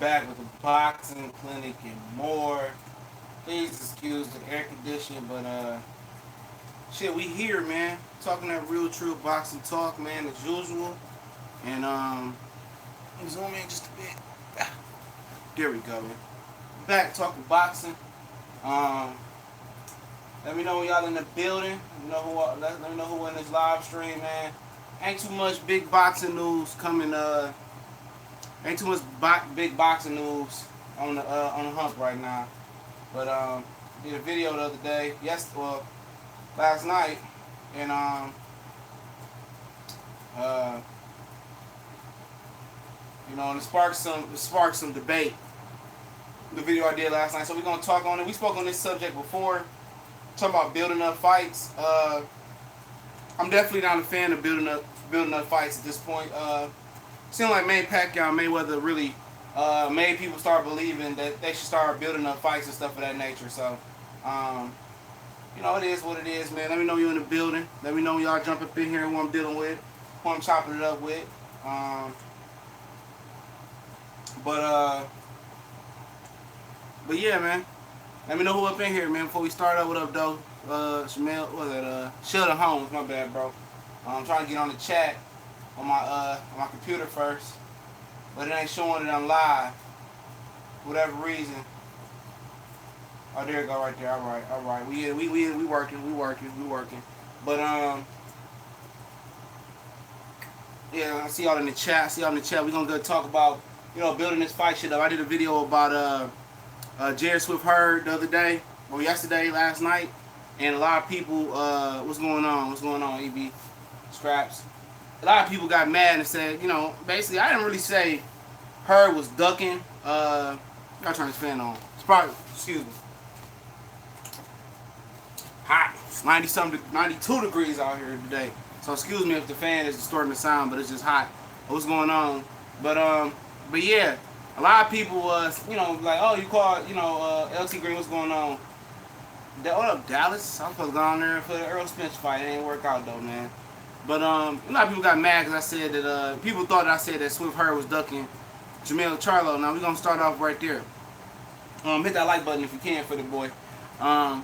back with the boxing clinic and more. Please excuse the air conditioning, but shit, we here, man. Talking that real, true boxing talk, man, as usual. And zoom in just a bit. There we go, man. Back talking boxing. Um, Let me know when y'all in the building. Let me know who in this live stream, man. Ain't too much big boxing news coming. Ain't too much big boxing news on the hump right now. But did a video the other day. Last night, and and it sparked some debate. The video I did last night, so we're gonna talk on it. We spoke on this subject before, talking about building up fights. I'm definitely not a fan of building up fights at this point. Seems like Manny Pacquiao and Mayweather really made people start believing that they should start building up fights and stuff of that nature. So, it is what it is, man. Let me know you in the building. Let me know when y'all jump up in here and who I'm dealing with, who I'm chopping it up with. But yeah, man. Let me know who up in here, man. Before we start up, what up, though? Shamel, what was that? Sheldon Holmes, my bad, bro. I'm trying to get on the chat on my computer first, but it ain't showing that I'm live. For whatever reason. Oh, there you go, right there. All right. We working. But yeah, I see y'all in the chat. We gonna go talk about building this fight shit up. I did a video about Jared Swift Hurd the other day, or last night, and a lot of people, what's going on, EB Scraps? A lot of people got mad and said, basically, I didn't really say Hurd was ducking. Gotta turn this fan on. It's probably, excuse me, hot. It's 92 degrees out here today. So excuse me if the fan is distorting the sound, but it's just hot. What's going on? But yeah. A lot of people was, like, oh, you called, LT Green, what's going on? What up, Dallas? I was supposed to go on there for the Earl Spence fight. It ain't work out, though, man. But a lot of people got mad because I said that, people thought that I said that Swift Hurd was ducking Jermell Charlo. Now, we're going to start off right there. Hit that like button if you can for the boy. At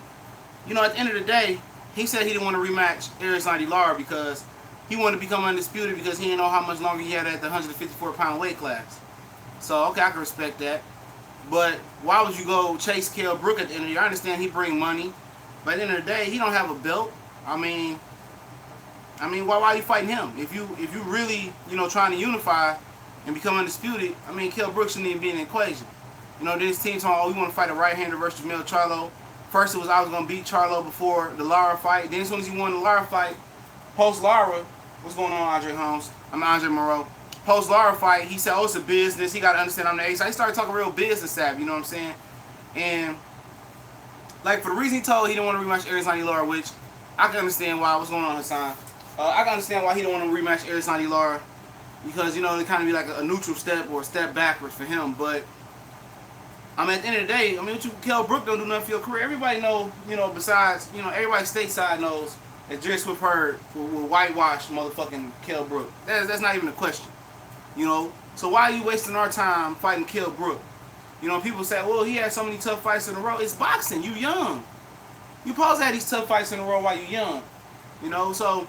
the end of the day, he said he didn't want to rematch Aristotle Lara because he wanted to become undisputed because he didn't know how much longer he had at the 154-pound weight class. So, okay, I can respect that. But why would you go chase Kell Brook at the end of the year? I understand he bring money. But at the end of the day, he don't have a belt. I mean, why are you fighting him? If you really, trying to unify and become undisputed, Kell Brook shouldn't even be in the equation. This team talking, we want to fight a right-hander versus Jermell Charlo. First it was I was going to beat Charlo before the Lara fight. Then as soon as he won the Lara fight, post-Lara, what's going on, Andre Holmes? I'm Andre Moreau. Post-Lara fight, he said, it's a business. He got to understand I'm the ace. So he started talking real business savvy, you know what I'm saying? And, like, for the reason he told he didn't want to rematch Aristotle Lara, which I can understand why. What's going on, Hassan? I can understand why he didn't want to rematch Aristotle Lara because, it kind of be like a neutral step or a step backwards for him. But, at the end of the day, Kell Brook don't do nothing for your career. Everybody know, besides, everybody stateside knows that Jared Swift Hurd will whitewash motherfucking Kell Brook. That's not even a question. So why are you wasting our time fighting Kell Brook? People say, well, he had so many tough fights in a row. It's boxing. You young. You supposed to have these tough fights in a row while you young. So,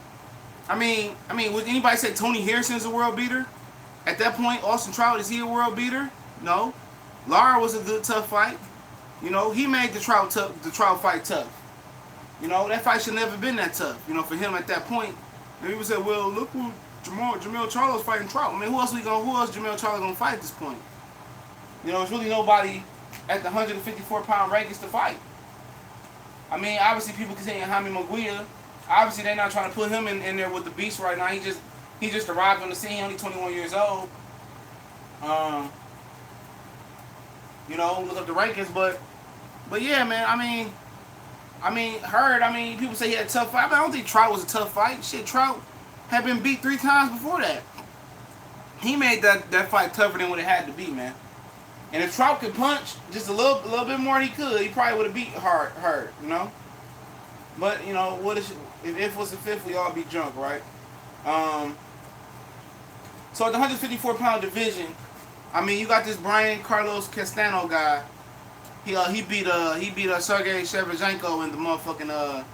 would anybody say Tony Harrison's a world beater? At that point, Austin Trout, is he a world beater? No. Lara was a good tough fight. He made the Trout fight tough. That fight should never been that tough. For him at that point. And people say, well, look who Jermell Charlo's fighting Trout. Who else Jermell Charlo gonna fight at this point? There's really nobody at the 154-pound rankings to fight. Obviously people can say Jaime Munguia. Obviously they're not trying to put him in there with the beast right now. He just arrived on the scene. He's only 21 years old. Look up the rankings, but yeah, man. Hurd. People say he had a tough fight. I don't think Trout was a tough fight. Shit, Trout had been beat 3 times before that. He made that fight tougher than what it had to be, man. And if Trout could punch just a little bit more than he could, he probably would have beat Hurd, But, what is if was the fifth, we all be drunk, right? So at the 154-pound division, I mean, you got this Brian Carlos Castano guy. He beat Sergey Shevchenko in the motherfucking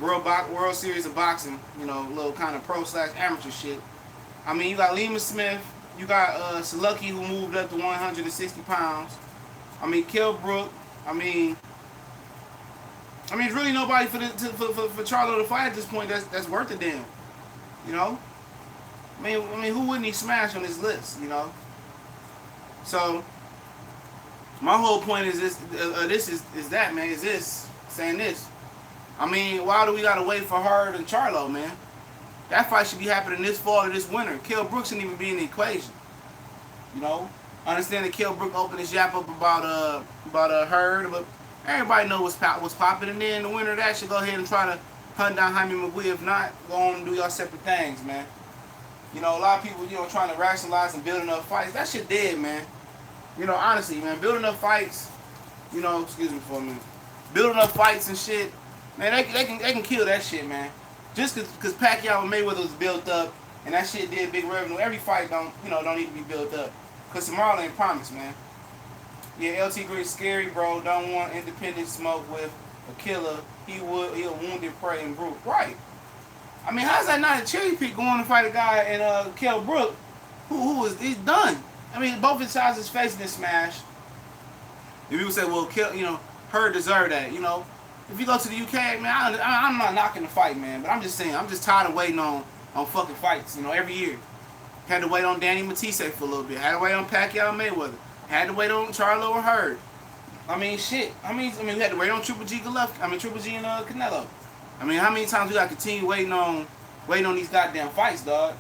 World Series of Boxing. You know, little kind of pro/amateur shit. I mean, you got Lima Smith. You got Saluki, who moved up to 160 pounds. I mean, Kell Brook. I mean, it's really nobody for Charlo to fight at this point that's worth a damn. You know? I mean, who wouldn't he smash on this list? You know? So, my whole point is this is that, man. Is this saying this? I mean, why do we gotta wait for Hurd and Charlo, man? That fight should be happening this fall or this winter. Kell Brook shouldn't even be in the equation. You know, I understand that Kell Brook opened his yap up about Hurd, but everybody knows what's popping. And then in the winter, that should go ahead and try to hunt down Jaime McGuire. If not, go on and do y'all separate things, man. You know, a lot of people, you know, trying to rationalize and building up fights. That shit dead, man. You know, honestly, man, building up fights. You know, excuse me for a minute. Building up fights and shit, man. They can kill that shit, man. Just because Pacquiao and Mayweather was built up and that shit did big revenue, every fight don't need to be built up. Because tomorrow ain't promised, man. Yeah, LT Green's scary, bro. Don't want independent smoke with a killer. He a wounded prey and brute. Right. I mean, how's that not a cherry pick going to fight a guy in Kell Brook he's done? I mean, both his sides is facing this smash. And people say, well, Hurd deserved that, you know. If you go to the UK, man, I'm not knocking the fight, man. But I'm just saying, I'm just tired of waiting on fucking fights, you know, every year. Had to wait on Danny Matisse for a little bit. Had to wait on Pacquiao and Mayweather. Had to wait on Charlo or Hurd. I mean, shit. I mean, we had to wait on Triple G and Canelo. I mean, how many times we got to continue waiting on these goddamn fights, dog?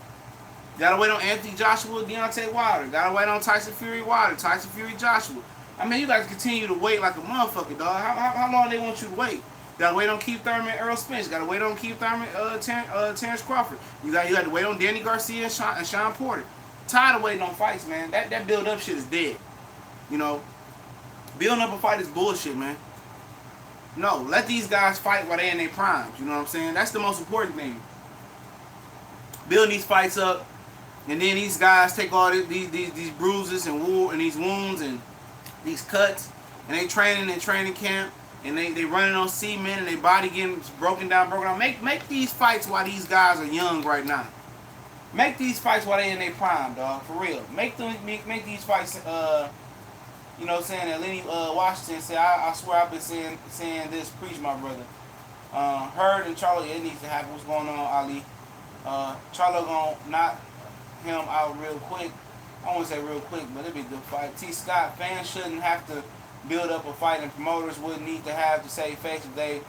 Gotta wait on Anthony Joshua, Deontay Wilder. Gotta wait on Tyson Fury Wilder, Tyson Fury Joshua. I mean, you got to continue to wait like a motherfucker, dog. How long they want you to wait? Gotta wait on Keith Thurman, Earl Spence. Gotta wait on Keith Thurman, Terrence Crawford. You got to wait on Danny Garcia and Sean Porter. Tired of waiting on fights, man. That build up shit is dead. You know, building up a fight is bullshit, man. No, let these guys fight while they in their primes. You know what I'm saying? That's the most important thing. Building these fights up, and then these guys take all these bruises and these wounds and these cuts, and they training in training camp, and they running on cement, and their body getting broken down. Make these fights while these guys are young right now. Make these fights while they in their prime, dog. For real. Make these fights. You know what I'm saying? That Lenny Washington said, I swear I've been saying this, preach my brother. Hurd and Charlo, it needs to happen. What's going on, Ali? Charlo gonna knock him out real quick. I won't say real quick, but it'll be a good fight. T. Scott, fans shouldn't have to build up a fight, and promoters wouldn't need to have to save face if they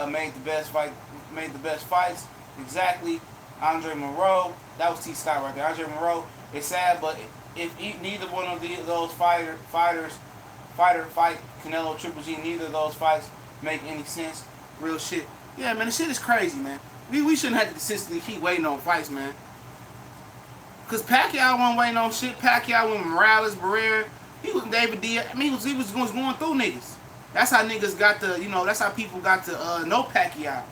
made the best fights. Exactly. Andre Moreau, that was T. Scott right there. Andre Moreau, it's sad, but if neither one of those fighters fight Canelo, Triple G, neither of those fights make any sense. Real shit. Yeah, man, the shit is crazy, man. We shouldn't have to consistently keep waiting on fights, man. Cause Pacquiao wasn't waiting on shit. Pacquiao with Morales, Barrera, he was David Diaz. I mean, he was going through niggas. That's how niggas got to, you know, that's how people got to know Pacquiao.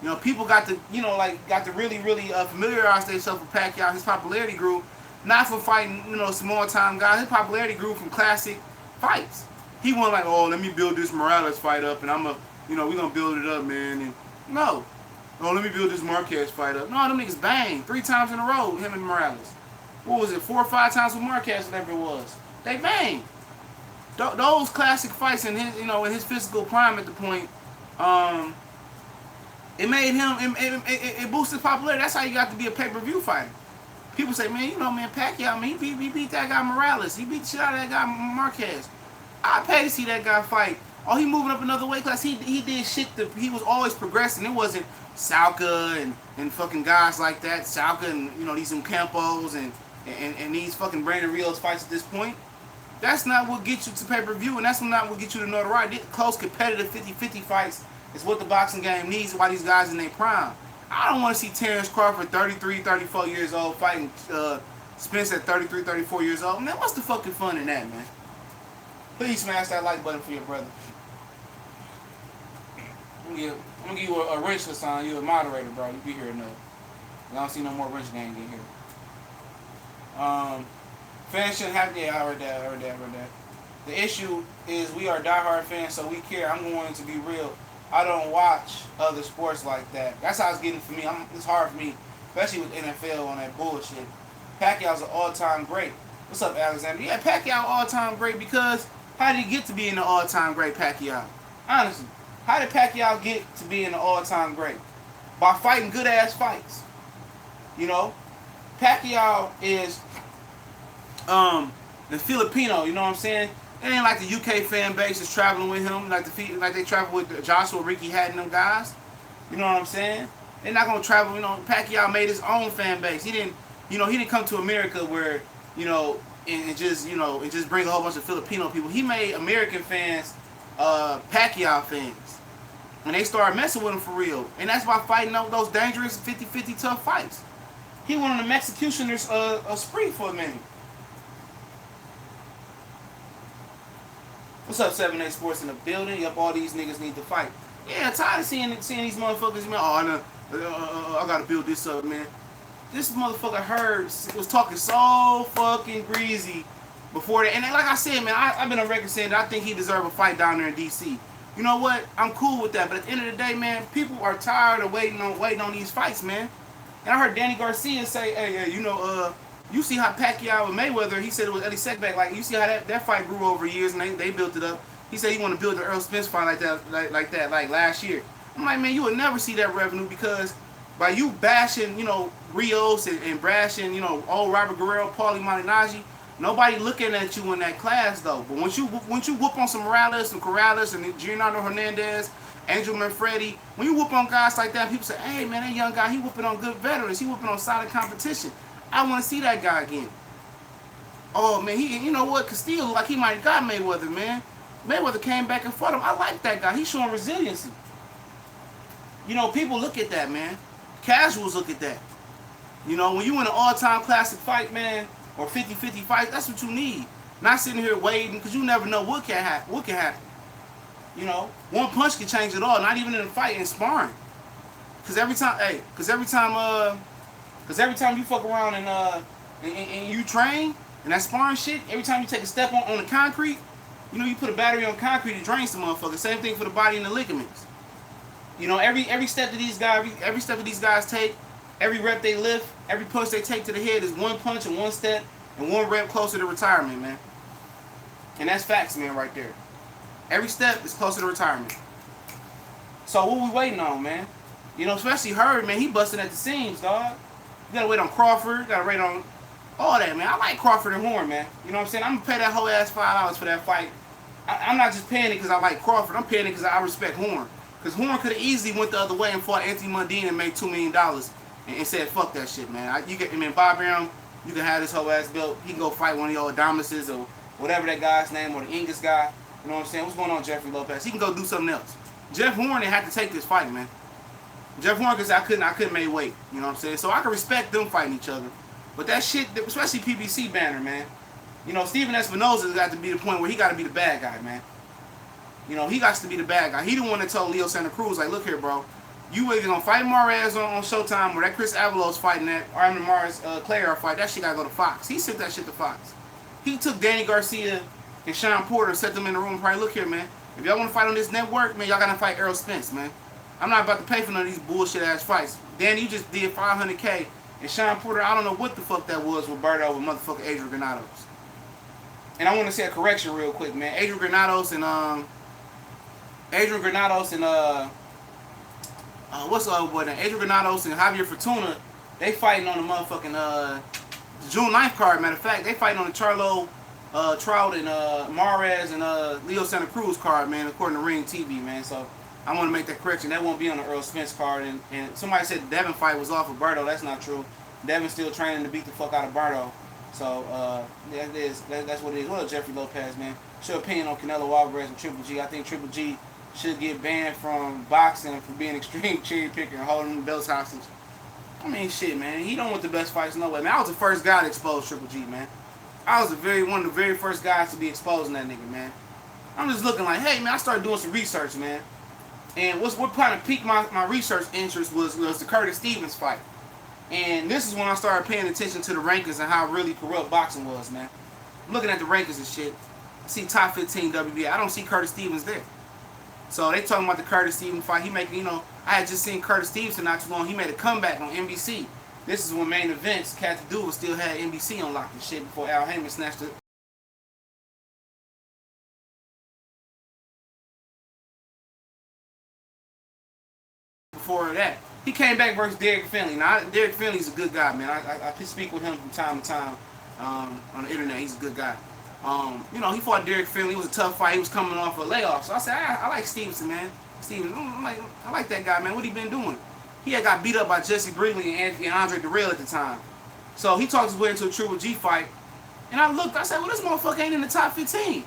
You know, people got to, you know, got to really familiarize themselves with Pacquiao. His popularity grew not from fighting, you know, small time guys. His popularity grew from classic fights. He wasn't like, oh, let me build this Morales fight up, and we're gonna build it up, man. And no. Oh, let me build this Marquez fight up. No, them niggas banged 3 times in a row, him and Morales. What was it, 4 or 5 times with Marquez, whatever it was. They banged. Those classic fights in his, you know, in his physical prime at the point, it made him, it boosted popularity. That's how you got to be a pay-per-view fighter. People say, man, you know, man, Pacquiao, man, he beat that guy Morales. He beat the shit out of that guy Marquez. I pay to see that guy fight. Oh, he moving up another weight class. He did shit. He was always progressing. It wasn't Salka and fucking guys like that. Salka and, you know, these Campos and these fucking Brandon Rios fights at this point. That's not what gets you to pay-per-view, and that's not what gets you to notoriety. Close, competitive 50-50 fights is what the boxing game needs while these guys in their prime. I don't want to see Terrence Crawford, 33, 34 years old, fighting Spence at 33, 34 years old. Man, what's the fucking fun in that, man? Please smash that like button for your brother. I'm gonna give you a wrench this time. You're a moderator, bro. You be here enough. I don't see no more wrench gang in here. Fans shouldn't have. Yeah, I heard that. The issue is we are diehard fans, so we care. I'm going to be real. I don't watch other sports like that. That's how it's getting for me. It's hard for me, especially with NFL on that bullshit. Pacquiao's an all-time great. What's up, Alexander? Yeah, Pacquiao all-time great because how did he get to being the all-time great, Pacquiao? Honestly, how did Pacquiao get to being the all-time great? By fighting good-ass fights. You know? Pacquiao is the Filipino, you know what I'm saying? It ain't like the UK fan base is traveling with him, like they travel with Joshua, Ricky Hatton, them guys. You know what I'm saying? They're not gonna travel. You know, Pacquiao made his own fan base. He didn't come to America where, and just bring a whole bunch of Filipino people. He made American fans, Pacquiao fans, and they started messing with him for real. And that's by fighting those dangerous 50-50 tough fights. He went on the executioner's spree for a minute. What's up, 7A Sports in the building? Yup, all these niggas need to fight. Yeah, tired of seeing these motherfuckers, man. Oh, I gotta build this up, man. This motherfucker was talking so fucking greasy before that. And like I said, man, I've been on record saying that I think he deserved a fight down there in D.C. You know what? I'm cool with that. But at the end of the day, man, people are tired of waiting on these fights, man. And I heard Danny Garcia say, hey, you see how Pacquiao and Mayweather, he said it was Eddie Seckback, like, you see how that fight grew over years and they built it up. He said he want to build the Earl Spence fight like that last year. I'm like, man, you would never see that revenue because by you bashing, Rios and bashing, old Robert Guerrero, Paulie Malignaggi, nobody looking at you in that class though. But once you whoop on some Morales and Corrales and Giancarlo Hernandez, Angel Manfredi, when you whoop on guys like that, people say, hey man, that young guy, he whooping on good veterans, he whooping on solid competition. I want to see that guy again. Oh man, you know what? Castillo, like he might have got Mayweather, man. Mayweather came back and fought him. I like that guy. He's showing resiliency. People look at that, man. Casuals look at that. When you in an all-time classic fight, man, or 50-50 fight, that's what you need. Not sitting here waiting, because you never know what can happen. One punch can change it all. Not even in a fight, in sparring. Because every time you fuck around and you train and that sparring shit, every time you take a step on the concrete, you put a battery on concrete, it drains the motherfucker. Same thing for the body and the ligaments. Every step that these guys take, every rep they lift, every punch they take to the head is one punch and one step and one rep closer to retirement, man. And that's facts, man, right there. Every step is closer to retirement. So what we waiting on, man? Especially Hurd, man, he busting at the seams, dog. You gotta wait on Crawford, you gotta wait on all that, man. I like Crawford and Horn, man. You know what I'm saying? I'm gonna pay that whole ass $5 for that fight. I'm not just paying it because I like Crawford. I'm paying it because I respect Horn. Because Horn could have easily went the other way and fought Anthony Mundine and made $2 million and said, fuck that shit, man. Bob Arum, you can have this whole ass belt. He can go fight one of your Adomises or whatever that guy's name, or the English guy. You know what I'm saying? What's going on, Jeffrey Lopez? He can go do something else. Jeff Horn didn't have to take this fight, man. Jeff Horn, because I couldn't make weight. You know what I'm saying? So I can respect them fighting each other. But that shit, especially PBC banner, man. Steven Espinosa got to be the point where he got to be the bad guy, man. He got to be the bad guy. He the one that told Leo Santa Cruz, like, look here, bro. You either going to fight Mares on Showtime or that Chris Avalos fighting that, or the Mares Claire fight, that shit got to go to Fox. He sent that shit to Fox. He took Danny Garcia and Sean Porter and set them in the room and probably, look here, man. If y'all want to fight on this network, man, y'all got to fight Errol Spence, man. I'm not about to pay for none of these bullshit-ass fights. Danny, you just did $500K. And Sean Porter, I don't know what the fuck that was with Roberto with motherfucking Adrian Granados. And I want to say a correction real quick, man. Adrian Granados and what's the other boy name? Adrian Granados and Javier Fortuna, they fighting on the motherfucking June 9th card. Matter of fact, they fighting on the Charlo Trout and Mares and Leo Santa Cruz card, man, according to Ring TV, man. So I want to make that correction. That won't be on the Earl Spence card. And somebody said the Devin fight was off of Berto. That's not true. Devin's still training to beat the fuck out of Berto. So that's what it is. What up, Jeffrey Lopez, man? What's your opinion on Canelo Alvarez and Triple G? I think Triple G should get banned from boxing for being extreme cherry picker and holding belts hostage. I mean, shit, man. He don't want the best fights no way. Man, I was the first guy to expose Triple G, man. I was one of the very first guys to be exposing that nigga, man. I'm just looking like, hey, man, I started doing some research, man. And what kind of piqued my research interest was the Curtis Stevens fight. And this is when I started paying attention to the rankings and how really corrupt boxing was, man. I'm looking at the rankings and shit. I see top 15 WBA. I don't see Curtis Stevens there. So they talking about the Curtis Stevens fight. He making, you know, I had just seen Curtis Stevenson not too long. He made a comeback on NBC. This is when main events, Kathy Duval still had NBC on lock and shit before Al Heyman snatched it. Before that, he came back versus Derek Finley. Now, Derek Finley's a good guy, man. I speak with him from time to time on the internet. He's a good guy. You know, he fought Derek Finley. It was a tough fight. He was coming off a layoff. So I said, I like Stevenson, man. I like that guy, man. What he been doing? He had got beat up by Jesse Brinkley and Andre Durrell at the time. So he talked his way into a Triple G fight. And I looked, I said, well, this motherfucker ain't in the top 15.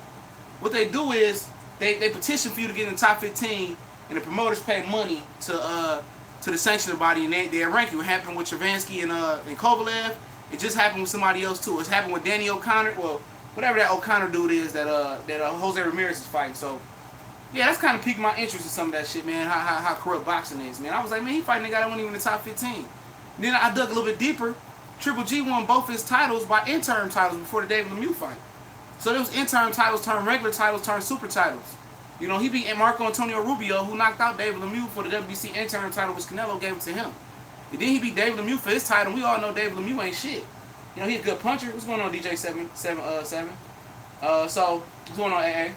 What they do is, they petition for you to get in the top 15, and the promoters pay money to the sanctioning body, and they rank you. It happened with Travansky and Kovalev. It just happened with somebody else, too. It's happened with Danny O'Connor. Well, whatever that O'Connor dude is that Jose Ramirez is fighting. So, yeah, that's kind of piqued my interest in some of that shit, man, how corrupt boxing is, man. I was like, man, he fighting a guy that wasn't even in the top 15. Then I dug a little bit deeper. Triple G won both his titles by interim titles before the David Lemieux fight. So those interim titles turned regular titles, turned super titles. You know, he beat Marco Antonio Rubio, who knocked out David Lemieux for the WBC interim title, which Canelo gave it to him. And then he beat David Lemieux for his title, and we all know David Lemieux ain't shit. You know, he a good puncher. What's going on, DJ 7? So, what's going on, AA?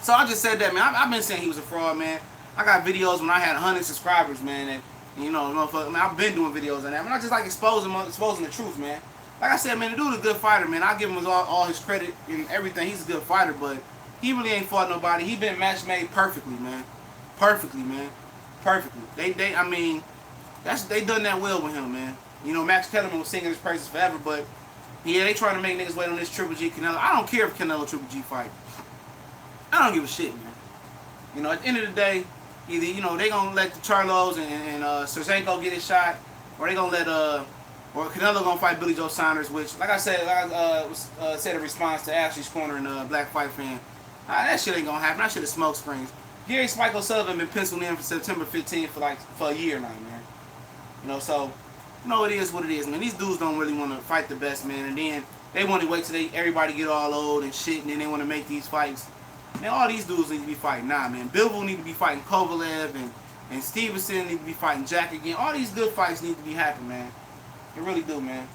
So I just said that, man. I've been saying he was a fraud, man. I got videos when I had 100 subscribers, man. And, you know, motherfucker, man, I've been doing videos on that. Man, I just like exposing the truth, man. Like I said, man, the dude's a good fighter, man. I give him all his credit and everything. He's a good fighter, but he really ain't fought nobody. He been match made perfectly, man. Perfectly, man. Perfectly. I mean, they done that well with him, man. You know, Max Kellerman was singing his praises forever, but yeah, they trying to make niggas wait on this Triple G Canelo. I don't care if Canelo Triple G fight. I don't give a shit, man. You know, at the end of the day, either, you know, they gonna let the Charlos and Serzenko get his shot, or they gonna let or Canelo gonna fight Billy Joe Saunders, which, like I said, said in response to Ashley's Corner and Black Fight Fan, that shit ain't gonna happen. That shit is smoke screens. Gary Spike O'Sullivan been penciled in for September 15th for a year now, man. You know, so, you know, it is what it is, man. These dudes don't really want to fight the best, man, and then they want to wait till everybody get all old and shit, and then they want to make these fights. Man, all these dudes need to be fighting now, man. Bivol need to be fighting Kovalev, and Stevenson need to be fighting Jack again. All these good fights need to be happening, man. They really do, man.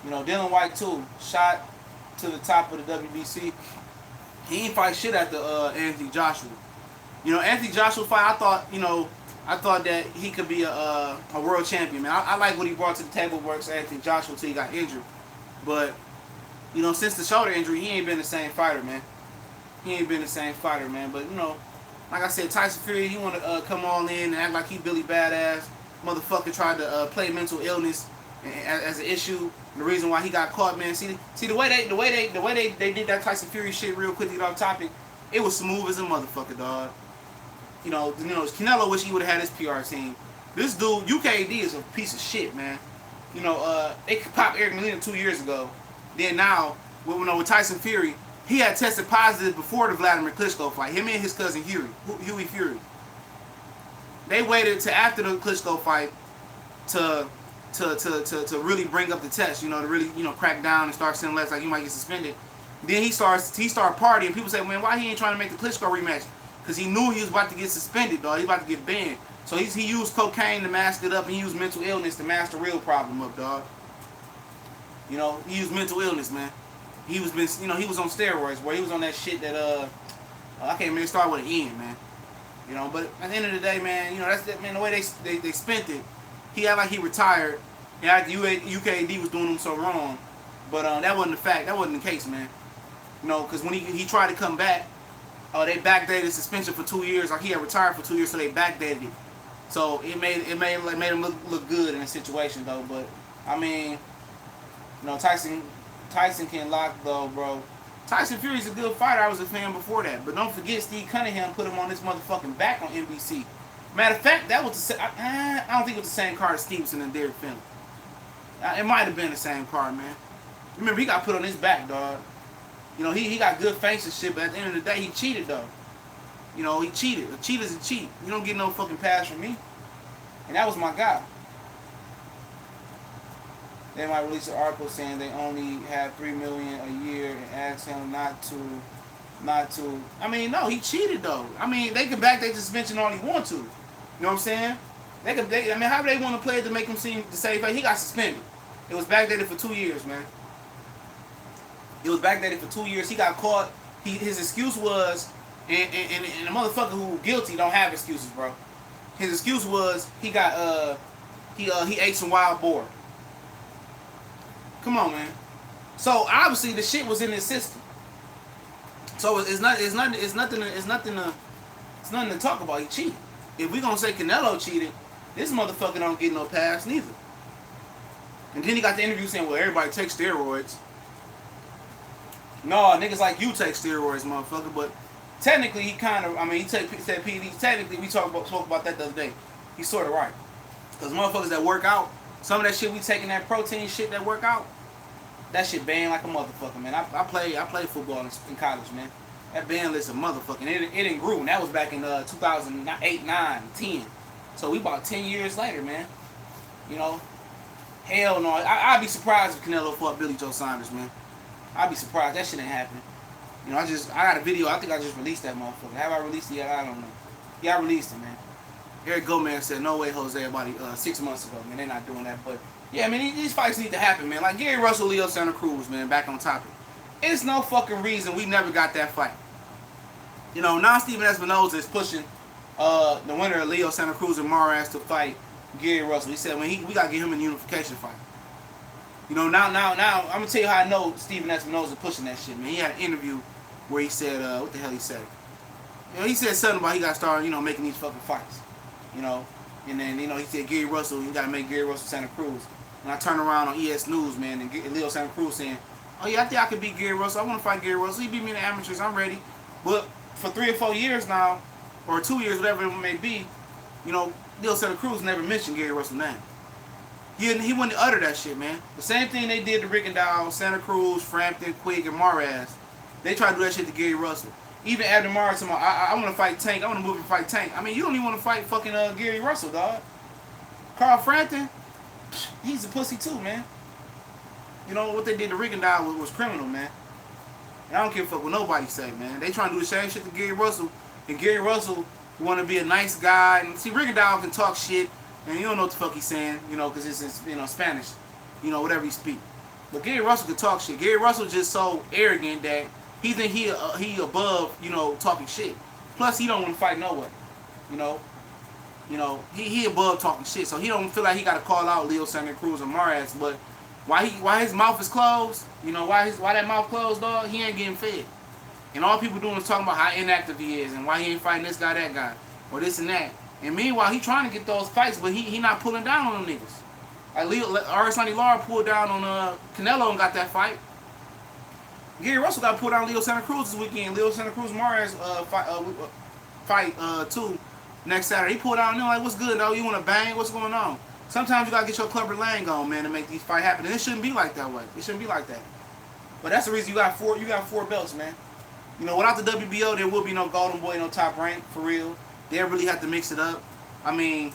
You know, Dylan White, too, shot to the top of the WBC. He ain't fight shit after Anthony Joshua. You know, Anthony Joshua fight, I thought that he could be a world champion, man. I like what he brought to the table versus Anthony Joshua until he got injured. But, you know, since the shoulder injury, he ain't been the same fighter, man. He ain't been the same fighter, man. But, you know, like I said, Tyson Fury, he want to come all in and act like he Billy Badass. Motherfucker tried to play mental illness as an issue. The reason why he got caught, man. See the way they did that Tyson Fury shit real quick to get off topic. It was smooth as a motherfucker, dog. You know, Canelo wish he would have had his PR team. This dude, UKD, is a piece of shit, man. You know, they popped Eric Molina 2 years ago. Then now, with Tyson Fury, he had tested positive before the Vladimir Klitschko fight. Him and his cousin Huey Fury. They waited to after the Klitschko fight to really bring up the test, you know, to really, you know, crack down and start sending letters like you might get suspended. Then he started partying. People say, man, why he ain't trying to make the Klitschko rematch? Because he knew he was about to get suspended, dog. He was about to get banned. So he used cocaine to mask it up, and he used mental illness to mask the real problem up, dog. You know, he used mental illness, man. He was on steroids, where he was on that shit that I can't remember. It started with an N, man. You know, but at the end of the day, man, you know, that's man. The way they spent it, he acted like he retired. And after UKD was doing him so wrong, but that wasn't the fact. That wasn't the case, man. You know, because when he tried to come back, they backdated suspension for 2 years. Like he had retired for 2 years, so they backdated it. So it made him look good in a situation though. But I mean, you know, Tyson can lock though, bro. Tyson Fury's a good fighter. I was a fan before that. But don't forget, Steve Cunningham put him on this motherfucking back on NBC. Matter of fact, that was I don't think it was the same card as Stevenson and Derek Finley. It might have been the same card, man. Remember, he got put on his back, dog. You know, he got good feints and shit, but at the end of the day, he cheated, though. You know, he cheated. A cheat is a cheat. You don't get no fucking pass from me. And that was my guy. They might release an article saying they only have $3 million a year and ask him not to. I mean, no, he cheated though. I mean, they can back their suspension all he want to. You know what I'm saying? I mean, how do they want to play it to make him seem the same way? He got suspended. It was backdated for 2 years, man. It was backdated for 2 years. He got caught. His excuse was, and the motherfucker who guilty don't have excuses, bro. His excuse was he ate some wild boar. Come on, man. So obviously the shit was in his system. So it's nothing to talk about. He cheated. If we gonna say Canelo cheated, this motherfucker don't get no pass neither. And then he got the interview saying, well, everybody takes steroids. No, niggas like you take steroids, motherfucker. But technically, he kind of, I mean, he said PEDs. Technically, we spoke about that the other day. He's sort of right. Because motherfuckers that work out, some of that shit we taking, that protein shit that work out, that shit banned like a motherfucker, man. I played football in college, man. That ban list a motherfucking. It didn't grew, and that was back in 2008, 9, 10. So we about 10 years later, man. You know, hell no. I'd be surprised if Canelo fought Billy Joe Saunders, man. I'd be surprised. That shit ain't happening. You know, I got a video. I think I just released that motherfucker. Have I released it yet? I don't know. Yeah, I released it, man. Eric Gomez said, no way, Jose, about 6 months ago, man. They're not doing that. But, yeah, man, these fights need to happen, man. Like Gary Russell, Leo Santa Cruz, man, back on topic. It's no fucking reason we never got that fight. You know, now Steven Espinoza is pushing the winner of Leo Santa Cruz and Maurice to fight Gary Russell. He said, we got to get him in the unification fight. You know, now, I'm going to tell you how I know Steven Espinoza pushing that shit, man. He had an interview where he said, what the hell he said? You know, he said something about he got to start, making these fucking fights. You know, and then, he said Gary Russell, you got to make Gary Russell Santa Cruz. And I turned around on ES News, man, and Leo Santa Cruz saying, oh, yeah, I think I could beat Gary Russell. I want to fight Gary Russell. He beat me in the amateurs. I'm ready. But for 3 or 4 years now, or 2 years, whatever it may be, Leo Santa Cruz never mentioned Gary Russell's name. He wouldn't utter that shit, man. The same thing they did to Rickendall, Santa Cruz, Frampton, Quigg, and Maurice. They tried to do that shit to Gary Russell. Even Abner Maurice, I want to fight Tank. I want to move and fight Tank. I mean, you don't even want to fight fucking Gary Russell, dog. Carl Frampton, he's a pussy too, man. You know, what they did to Rickendall was criminal, man. And I don't give a fuck what nobody say, man. They trying to do the same shit to Gary Russell. And Gary Russell want to be a nice guy. And see, Rickendall can talk shit. And you don't know what the fuck he's saying, because it's Spanish, whatever he speak. But Gary Russell can talk shit. Gary Russell just so arrogant that he think he above, talking shit. Plus, he don't want to fight no one, he above talking shit. So he don't feel like he got to call out Leo Santa Cruz or Maurice. But why his mouth is closed, why that mouth closed, dog, he ain't getting fed. And all people doing is talking about how inactive he is and why he ain't fighting this guy, that guy, or this and that. And meanwhile, he trying to get those fights, but he not pulling down on them niggas. Like Aristotle Lara pulled down on Canelo and got that fight. Gary Russell got pulled down Leo Santa Cruz this weekend. Leo Santa Cruz Maurice fight too next Saturday. He pulled down and like, what's good, dog? You want to bang? What's going on? Sometimes you gotta get your Clubber Lang on, man, to make these fights happen. And it shouldn't be like that way. It shouldn't be like that. But that's the reason you got four belts, man. Without the WBO, there will be no Golden Boy, no Top Rank, for real. They really have to mix it up. I mean,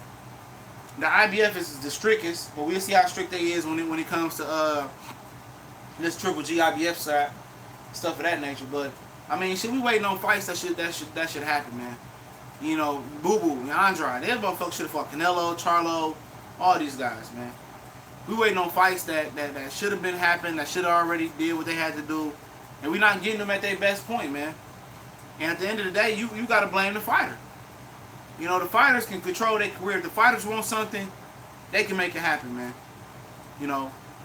the IBF is the strictest, but we'll see how strict they is when it comes to this Triple G IBF side, stuff of that nature. But I mean, shit, we waiting on fights that should happen, man. Boo Boo, Andrade, they motherfuckers should have fought Canelo, Charlo, all these guys, man. We waiting on fights that should have been happening, that should have already did what they had to do, and we not getting them at their best point, man. And at the end of the day, you got to blame the fighter. The fighters can control their career. If the fighters want something, they can make it happen, man.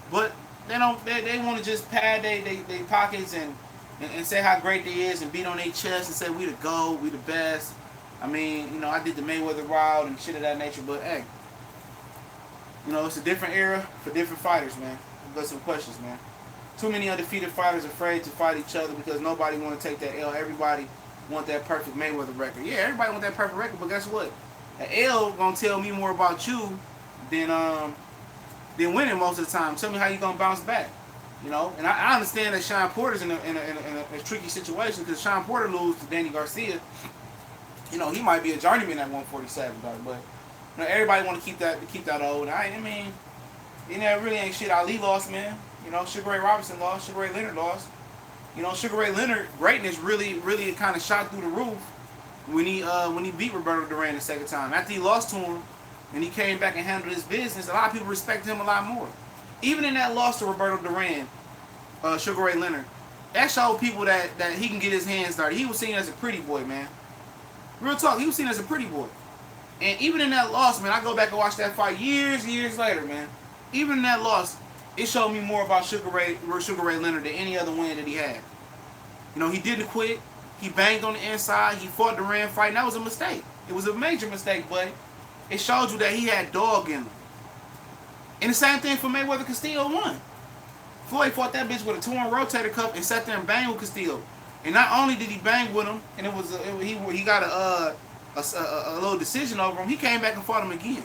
But they don't. They want to just pad their pockets and say how great they is and beat on their chest and say we the GOAT, we the best. I mean, I did the Mayweather route and shit of that nature. But hey, it's a different era for different fighters, man. I've got some questions, man. Too many undefeated fighters afraid to fight each other because nobody want to take that L. Everybody want that perfect Mayweather record. Yeah, everybody want that perfect record, but guess what? An L gonna tell me more about you than winning most of the time. Tell me how you gonna bounce back. And I understand that Sean Porter's in a tricky situation because Sean Porter lose to Danny Garcia. He might be a journeyman at 147, dog, but everybody want to keep that old. I mean, You know, really ain't shit. Ali lost, man. You know, Sugar Ray Robinson lost. Sugar Ray Leonard lost. You know, Sugar Ray Leonard greatness really kind of shot through the roof when he beat Roberto Durán the second time. After he lost to him, and he came back and handled his business, a lot of people respect him a lot more. Even in that loss to Roberto Durán, Sugar Ray Leonard, that showed people that he can get his hands dirty. He was seen as a pretty boy, man. Real talk, he was seen as a pretty boy. And even in that loss, man, I go back and watch that fight years later, man. Even in that loss, it showed me more about Sugar Ray Leonard than any other win that he had. You know, he didn't quit. He banged on the inside. He fought the Durán fight, and that was a mistake. It was a major mistake, but it showed you that he had dog in him. And the same thing for Mayweather Castillo won. Floyd fought that bitch with a torn rotator cuff and sat there and banged with Castillo. And not only did he bang with him, and he got a little decision over him, he came back and fought him again.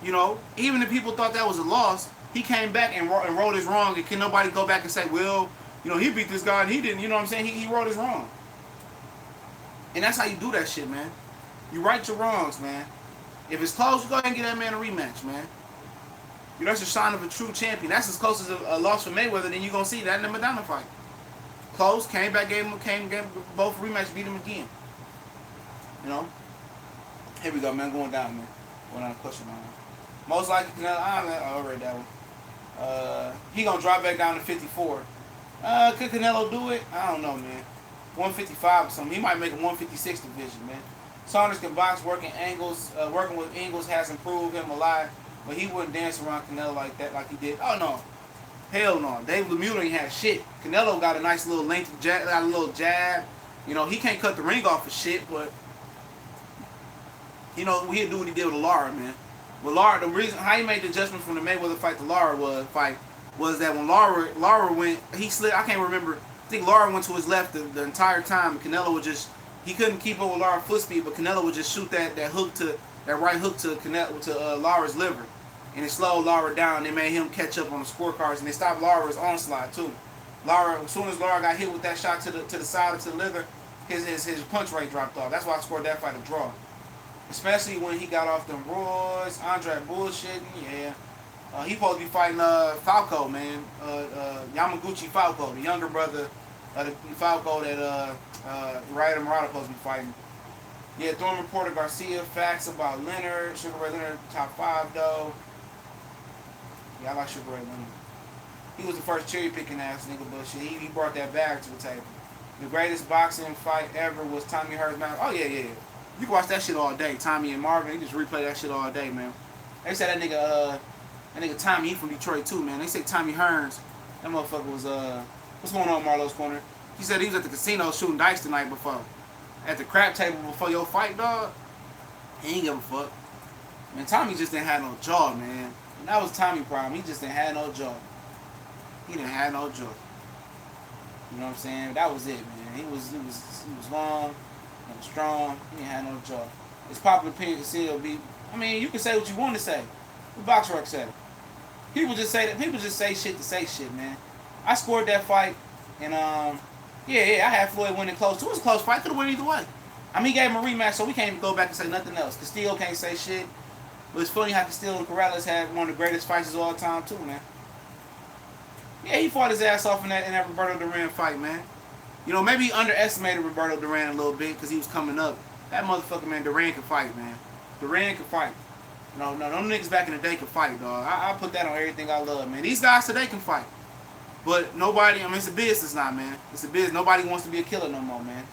You know, even if people thought that was a loss, he came back and wrote his wrong, and can nobody go back and say, well, you know, he beat this guy and he didn't. You know what I'm saying? He wrote his wrong. And that's how you do that shit, man. You right your wrongs, man. If it's close, you go ahead and get that man a rematch, man. You know, that's a sign of a true champion. That's as close as a loss for Mayweather, then you're going to see that in the Madonna fight. Close, came back, gave both rematch, beat him again. You know? Here we go, man. Going down, man. Going down the question, man. Most likely, I read that one. He going to drop back down to 54. Could Canelo do it? I don't know, man. 155 or something. He might make a 156 division, man. Saunders can box, working with angles has improved him a lot, but he wouldn't dance around Canelo like that, like he did. Oh no, hell no. David Lemieux ain't had shit. Canelo got a nice little length, got a little jab. You know, he can't cut the ring off for shit, but you know he'll do what he did with Lara, man. With Lara, the reason how he made the adjustment from the Mayweather fight to Lara was that when Lara went, he slid. I can't remember. I think Lara went to his left the entire time. Canelo would just. He couldn't keep up with Lara's foot speed, but Canelo would just shoot that right hook to Lara's liver, and it slowed Lara down. They made him catch up on the scorecards, and they stopped Lara's onslaught too. Lara, as soon as Lara got hit with that shot to the side or to the liver, his punch rate dropped off. That's why I scored that fight a draw. Especially when he got off them roids, Andre bullshitting, yeah. He supposed to be fighting Falco, man. Yamaguchi Falco, the younger brother of the Falco that Ryder Murata supposed to be fighting. Yeah, Thorne reported Garcia facts about Leonard. Sugar Ray Leonard top 5 though. Yeah, I like Sugar Ray Leonard. He was the first cherry picking ass nigga, but shit, he brought that bag to the table. The greatest boxing fight ever was Tommy Hearns. Oh yeah. You can watch that shit all day. Tommy and Marvin, you just replay that shit all day, man. They said that nigga Tommy, he from Detroit too, man. They say Tommy Hearns. That motherfucker was what's going on, Marlo's Corner? He said he was at the casino shooting dice the night before. At the crap table before your fight, dog. He ain't give a fuck. Man, Tommy just didn't have no jaw, man. And that was Tommy's problem. He just didn't have no jaw. He didn't have no jaw. You know what I'm saying? That was it, man. He was long, he was strong. He didn't have no jaw. His popular opinion could still be. I mean, you can say what you want to say. What BoxRec said. People just say that. People just say shit to say shit, man. I scored that fight, and I had Floyd winning close. It was a close fight. Could have went either way. I mean, he gave him a rematch, so we can't even go back and say nothing else. Castillo can't say shit. But it's funny how Castillo and Corrales had one of the greatest fights of all time, too, man. Yeah, he fought his ass off in that Roberto Durán fight, man. You know, maybe he underestimated Roberto Durán a little bit because he was coming up. That motherfucker, man, Durán can fight, man. Durán can fight. No, them niggas back in the day can fight, dog. I put that on everything I love, man. These guys today can fight. But nobody, I mean, it's a business now, man. It's a business. Nobody wants to be a killer no more, man.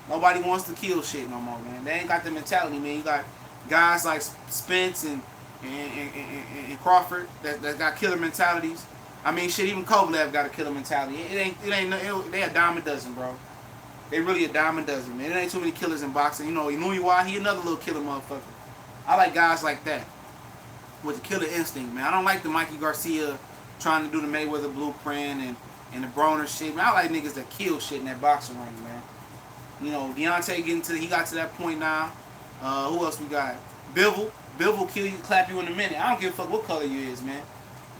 Nobody wants to kill shit no more, man. They ain't got the mentality, man. You got guys like Spence and Crawford that got killer mentalities. I mean, shit, even Kovalev got a killer mentality. They a dime a dozen, bro. They really a dime a dozen, man. It ain't too many killers in boxing. You know why? He another little killer motherfucker. I like guys like that with the killer instinct, man. I don't like the Mikey Garcia trying to do the Mayweather blueprint and the Broner shit, man. I like niggas that kill shit in that boxing ring, man. You know, Deontay he got to that point now. Who else we got? Bivol. Bivol kill you, clap you in a minute. I don't give a fuck what color you is, man.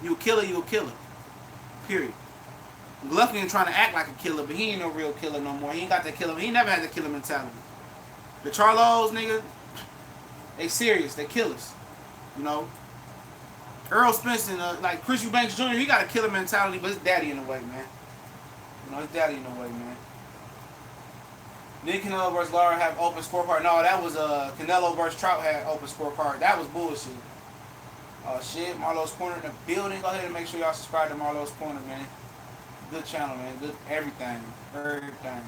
You a killer, you a killer. Period. Golovkin ain't trying to act like a killer, but he ain't no real killer no more. He ain't got that killer. He never had that killer mentality. The Charlos, nigga, they serious. They killers. You know. Earl Spence and like Chris Eubanks Jr., he got a killer mentality, but his daddy in the way, man. You know, his daddy in the way, man. Nick Canelo versus Lara have open scorecard. No, that was Canelo versus Trout had open scorecard. That was bullshit. Oh shit, Marlo's Corner in the building. Go ahead and make sure y'all subscribe to Marlo's Corner, man. Good channel, man. Good everything. Everything.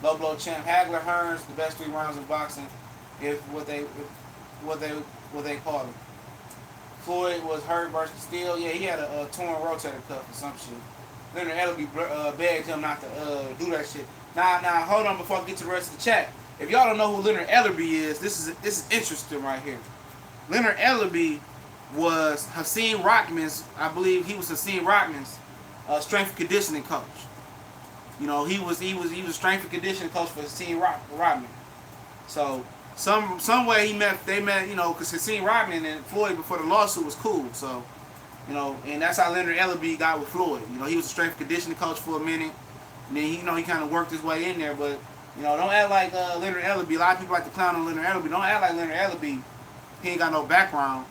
Low blow champ. Hagler Hearns, the best 3 rounds of boxing. If what they call it. Floyd was hurt versus Steele. Yeah, he had a torn rotator cuff or some shit. Leonard Ellerby begged him not to do that shit. Now, hold on before I get to the rest of the chat. If y'all don't know who Leonard Ellerby is, this is interesting right here. Leonard Ellerby was Hakeem Rockman's, I believe he was Hakeem Rockman's strength and conditioning coach. You know, he was a strength and conditioning coach for Hakeem Rockman. So some way they met, you know, because Hakeem Rockman and Floyd before the lawsuit was cool. So, you know, and that's how Leonard Ellerby got with Floyd. You know, he was a strength and conditioning coach for a minute. And then, he kind of worked his way in there. But, you know, don't act like Leonard Ellerby. A lot of people like to clown on Leonard Ellerby. Don't act like Leonard Ellerby, he ain't got no background.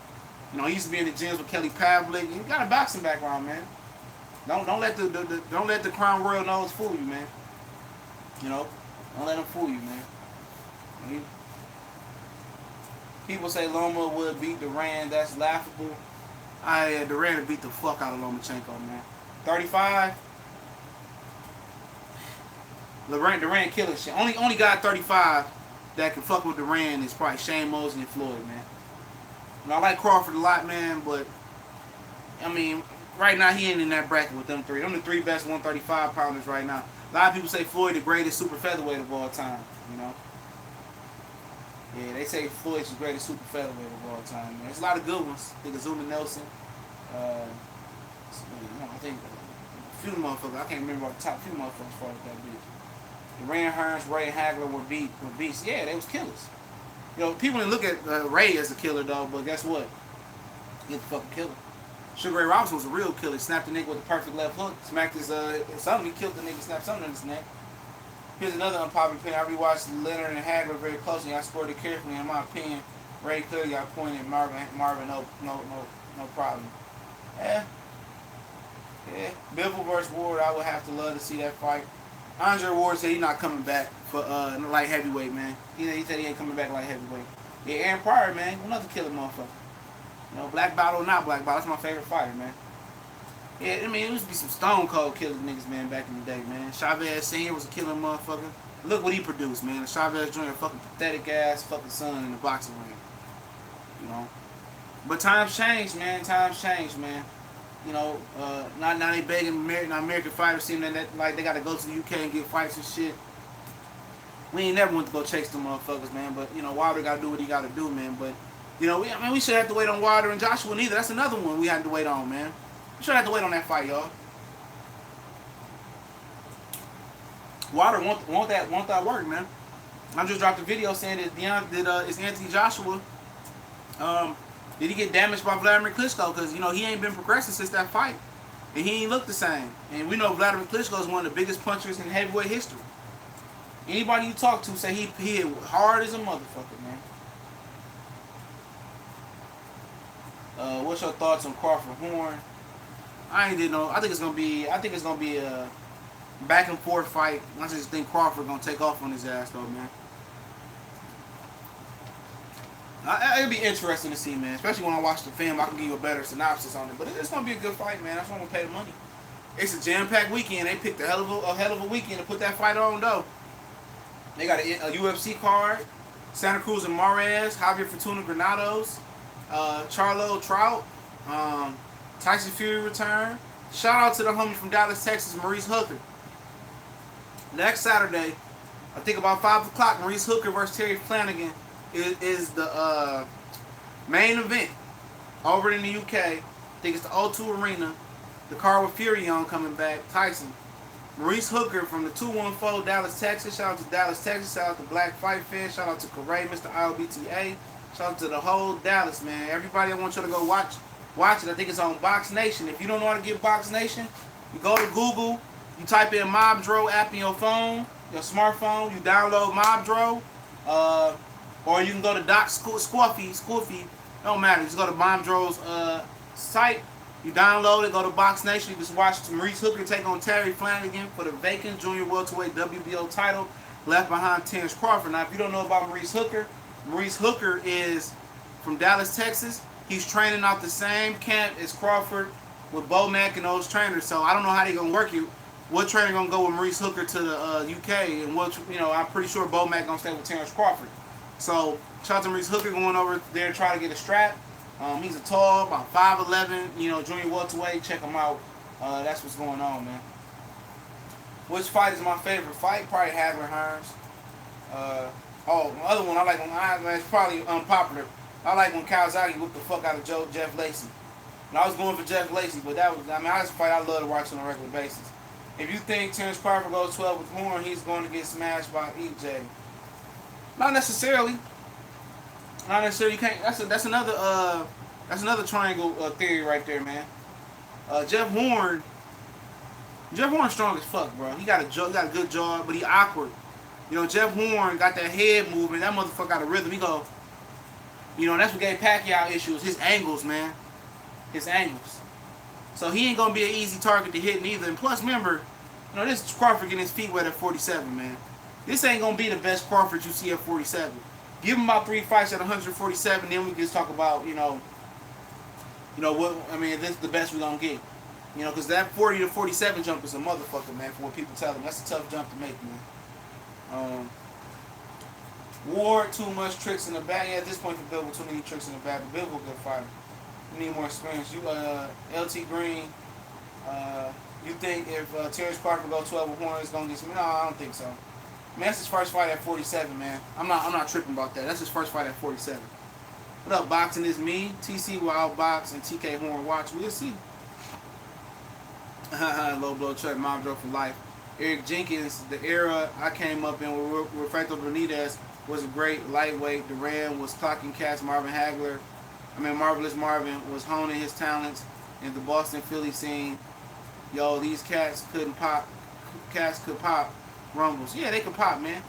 You know, he used to be in the gyms with Kelly Pavlik. He got a boxing background, man. Don't let the crime world knows fool you, man. You know, don't let them fool you, man. People say Loma would beat Durán. That's laughable. Durán would beat the fuck out of Lomachenko, man. 35. Durán killing shit. Only guy 35 that can fuck with Durán is probably Shane Mosley and Floyd, man. And I like Crawford a lot, man, but I mean, right now he ain't in that bracket with them 3. Them the 3 best 135 pounders right now. A lot of people say Floyd the greatest super featherweight of all time, you know. Yeah, they say Floyd's the greatest super featherweight of all time, man. There's a lot of good ones. I think Azuma Nelson. I think a few motherfuckers. I can't remember the top few motherfuckers fought that bitch. Durán, Hearns, Ray, and Hagler were beasts. Yeah, they was killers. You know, people didn't look at Ray as a killer, though, but guess what? He's a fucking killer. Sugar Ray Robinson was a real killer. He snapped the nigga with a perfect left hook. Smacked his, something. He killed the nigga, snapped something in his neck. Here's another unpopular opinion. I rewatched Leonard and Hagler very closely. I scored it carefully. In my opinion, Ray clearly got pointed. Marvin, no problem. Yeah. Bivol versus Ward. I would have to love to see that fight. Andre Ward said he's not coming back for light heavyweight, man. He said he ain't coming back light heavyweight. Yeah, Aaron Pryor, man, another killer motherfucker. You know, black belt or not black belt, that's my favorite fighter, man. Yeah, I mean, it used to be some stone cold killer niggas, man, back in the day, man. Chavez Sr. was a killer motherfucker. Look what he produced, man. Chavez Jr. fucking pathetic ass fucking son in the boxing ring. You know? But times change, man. Times change, man. You know, now they begging American fighters seem that like they gotta go to the UK and get fights and shit. We ain't never went to go chase them motherfuckers, man. But you know, Wilder gotta do what he gotta do, man. But you know, we should have to wait on Wilder and Joshua neither. That's another one we had to wait on, man. We should have to wait on that fight, y'all. Wilder want that work, man. I just dropped a video saying that is Anthony Joshua. Did he get damaged by Vladimir Klitschko? Because, you know, he ain't been progressing since that fight. And he ain't looked the same. And we know Vladimir Klitschko is one of the biggest punchers in heavyweight history. Anybody you talk to say he hit hard as a motherfucker, man. What's your thoughts on Crawford Horn? I think it's gonna be a back and forth fight. I just think Crawford gonna take off on his ass though, man. It'll be interesting to see, man. Especially when I watch the film, I can give you a better synopsis on it. But it's gonna be a good fight, man. That's why I'm gonna pay the money. It's a jam-packed weekend. They picked a hell of a weekend to put that fight on, though. They got a UFC card. Santa Cruz and Mares, Javier Fortuna Granados, Charlo Trout, Tyson Fury return. Shout out to the homie from Dallas, Texas, Maurice Hooker. Next Saturday, I think about 5 o'clock, Maurice Hooker versus Terry Flanagan is the main event over in the UK. I think it's the O2 Arena. The card with Fury on coming back. Tyson. Maurice Hooker from the 214 Dallas, Texas. Shout out to Dallas, Texas. Shout out to Black Fight Fan. Shout out to Corray, Mr. IOBTA. Shout out to the whole Dallas, man. Everybody, I want you to go watch it. I think it's on Box Nation. If you don't know how to get Box Nation, you go to Google. You type in Mobdro app in your phone, your smartphone. You download Mobdro. Or you can go to Doc Scoofy. Don't matter. Just go to Mobdro's site. You download it, go to Box Nation. You just watch Maurice Hooker take on Terry Flanagan for the vacant junior welterweight WBO title, left behind Terrence Crawford. Now, if you don't know about Maurice Hooker is from Dallas, Texas. He's training out the same camp as Crawford with Bo Mack and those trainers. So I don't know how they're gonna work you. What trainer gonna go with Maurice Hooker to the UK, and what I'm pretty sure Bo Mack gonna stay with Terrence Crawford. So shout out to Maurice Hooker going over there to try to get a strap. He's a tall, about 5'11", junior welterweight. Check him out. That's what's going on, man. Which fight is my favorite fight? Probably Hagler Hearns. My other one I like it's probably unpopular. I like when Kawasaki whooped the fuck out of Jeff Lacey. And I was going for Jeff Lacey, but that's a fight I love to watch on a regular basis. If you think Terrence Crawford goes 12 with Horn, he's going to get smashed by EJ. Not necessarily. You can't. That's another triangle theory right there, man. Jeff Horn strong as fuck, bro. He got a good jaw, but he awkward. Jeff Horn got that head movement. That motherfucker got a rhythm. He go. That's what gave Pacquiao issues. His angles, man. His angles. So he ain't gonna be an easy target to hit neither. And plus, remember, this Crawford getting his feet wet at 47, man. This ain't gonna be the best Crawford you see at 47. Give him about 3 fights at 147, then we can just talk about, this is the best we're gonna get. Because that 40 to 47 jump is a motherfucker, man. For what people tell him, that's a tough jump to make, man. Ward, too much tricks in the bag. Yeah, at this point for Bivol, too many tricks in the bag. But Bivol, good fighter. You need more experience. You, LT Green. You think if Terrence Crawford go 12 with Horn, it's gonna get some? No, I don't think so. Man, that's his first fight at 47, man. I'm not tripping about that. That's his first fight at 47. What up, boxing is me. TC will outbox and TK Horn watch. We'll see. Low blow truck, Mom drove for life. Eric Jenkins, the era I came up in with Roberto Benitez was a great lightweight. Duran was clocking cats. Marvelous Marvin was honing his talents in the Boston Philly scene. Yo, these cats couldn't pop. Cats could pop rumbles. Yeah, they could pop, man.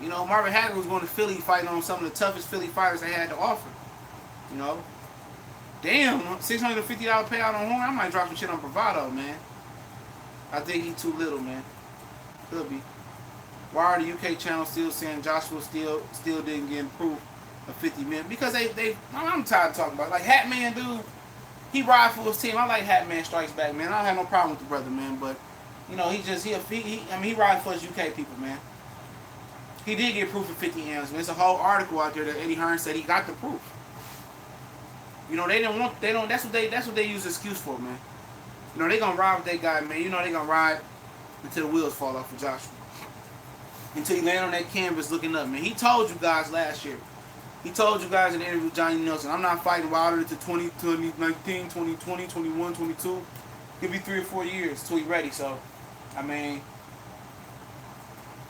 Marvin Hagler was going to Philly fighting on some of the toughest Philly fighters they had to offer. Damn, $650 payout on Horn. I might drop some shit on Bravado, man. I think he too little, man. Could be. Why are the UK channels still saying Joshua still didn't get proof of 50 million? Because I'm tired of talking about it. Like Hatman, dude, he ride for his team. I like Hatman Strikes Back, man. I don't have no problem with the brother, man. But he ride for his UK people, man. He did get proof of 50 M's. There's a whole article out there that Eddie Hearn said he got the proof. That's what they use the excuse for, man. They gonna ride with that guy, man. They gonna ride until the wheels fall off for Joshua. Until he land on that canvas looking up, man. He told you guys last year. He told you guys in the interview with Johnny Nelson, I'm not fighting Wilder to 2019, 2020, 21, 22. It'll be 3 or 4 years until he's ready. So,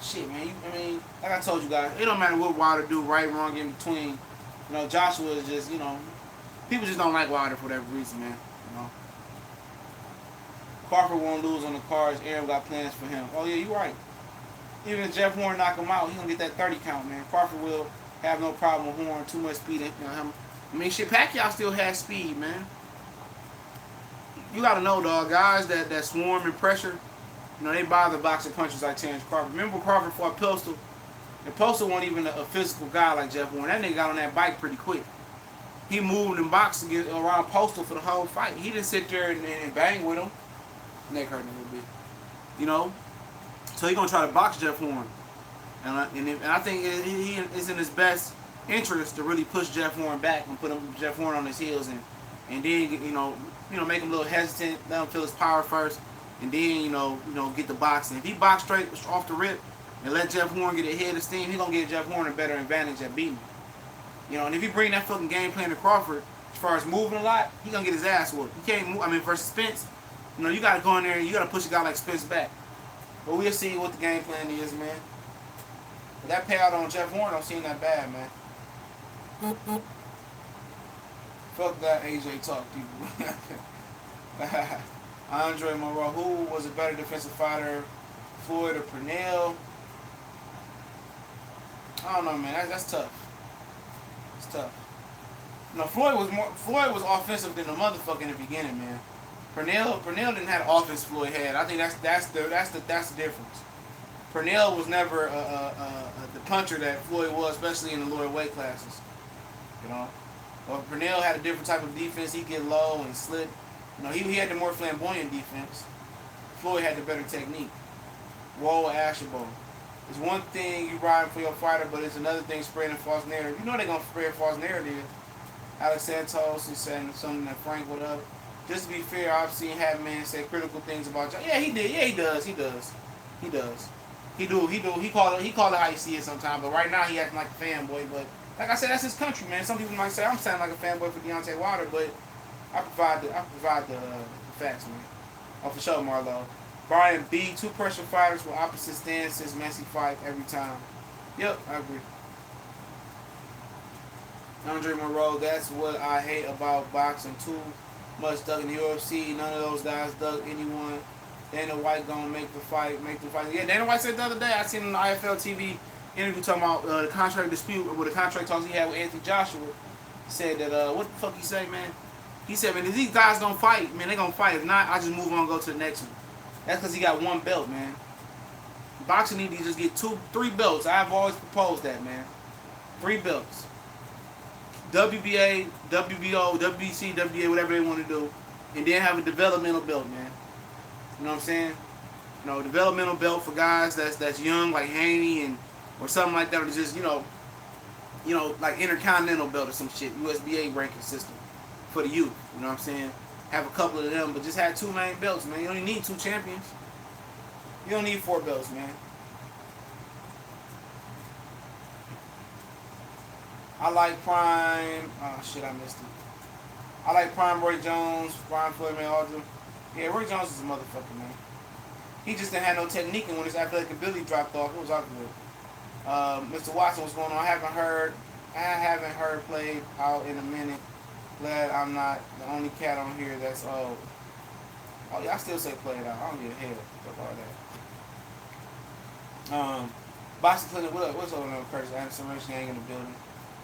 shit, man. Like I told you guys, it don't matter what Wilder do, right, wrong, in between. Joshua is just, people just don't like Wilder for whatever reason, man. Crawford won't lose on the cards. Aaron got plans for him. Oh, yeah, you're right. Even if Jeff Horn knock him out, he's going to get that 30 count, man. Crawford will have no problem with Horn. Too much speed. Pacquiao still has speed, man. You got to know, dog, guys that swarm and pressure, they bother boxing punches like Terrence Crawford. Remember Crawford fought Postal? And Postal wasn't even a physical guy like Jeff Horn. That nigga got on that bike pretty quick. He moved and boxed around Postal for the whole fight. He didn't sit there and bang with him. Neck hurting a little bit. So he's going to try to box Jeff Horn. And I think he is in his best interest to really push Jeff Horn back and put Jeff Horn on his heels and then, make him a little hesitant, let him feel his power first, and then, get the boxing. If he box straight off the rip and let Jeff Horn get ahead of steam, he's going to give Jeff Horn a better advantage at beating him. And if he bring that fucking game plan to Crawford, as far as moving a lot, he's going to get his ass whooped. He can't move. Versus Spence, you got to go in there and you got to push a guy like Spence back. But we'll see what the game plan is, man. But that payout on Jeff Horn don't seem that bad, man. Fuck that AJ talk, people. Andre Moreau, who was a better defensive fighter, Floyd or Pernell? I don't know, man. That's tough. It's tough. No, Floyd was offensive than the motherfucker in the beginning, man. Pernell didn't have the offense Floyd had. I think that's the difference. Pernell was never the puncher that Floyd was, especially in the lower weight classes. You know, but Pernell had a different type of defense. He'd get low and slip. You know, he had the more flamboyant defense. Floyd had the better technique. Whoa, Asherbo. It's one thing you riding for your fighter, but it's another thing spreading false narrative. You know they're gonna spread false narrative. Alex Santos is saying something that Frank would up. Just to be fair, I've seen Hatman say critical things about Josh. Yeah, he did. Yeah, he does. He does. He does. He do. He call it how you see it sometimes. But right now he acting like a fanboy. But like I said, that's his country, man. Some people might say I'm sounding like a fanboy for Deontay Wilder, but I provide the facts, man. Oh, for sure, Marlo. Brian B. Two pressure fighters with opposite stances, messy fight every time. Yep, I agree. Andre Monroe, that's what I hate about boxing. Too much dug in the UFC. None of those guys dug anyone. Dana White gonna make the fight. Yeah, Dana White said the other day, I seen on the IFL TV interview talking about the contract dispute, with the contract talks he had with Anthony Joshua. He said that, what the fuck he say, man? He said, man, if these guys gonna fight, man, they gonna fight. If not, I just move on and go to the next one. That's because he got one belt, man. Boxing need to just get 3 belts. I've always proposed that, man. 3 belts. WBA, WBO, WBC, WBA, whatever they want to do. And then have a developmental belt, man. You know what I'm saying? You know, developmental belt for guys that's young, like Haney and or something like that, or just, you know, like Intercontinental belt or some shit, USBA ranking system for the youth. You know what I'm saying? Have a couple of them, but just have 2 main belts, man. You only need 2 champions. You don't need 4 belts, man. I like Prime. Oh shit, I missed it. I like Prime Roy Jones, Brian Floyd Mayweather. Yeah, Roy Jones is a motherfucker, man. He just didn't have no technique, and when his athletic ability dropped off, it was awkward. Mr. Watson, what's going on? I haven't heard played out in a minute. Glad I'm not the only cat on here that's old. Oh yeah, I still say play it out. I don't give a hell. Fuck all that. Boxing Clinic, what's over there, Curtis? Anderson Rich gang in the building.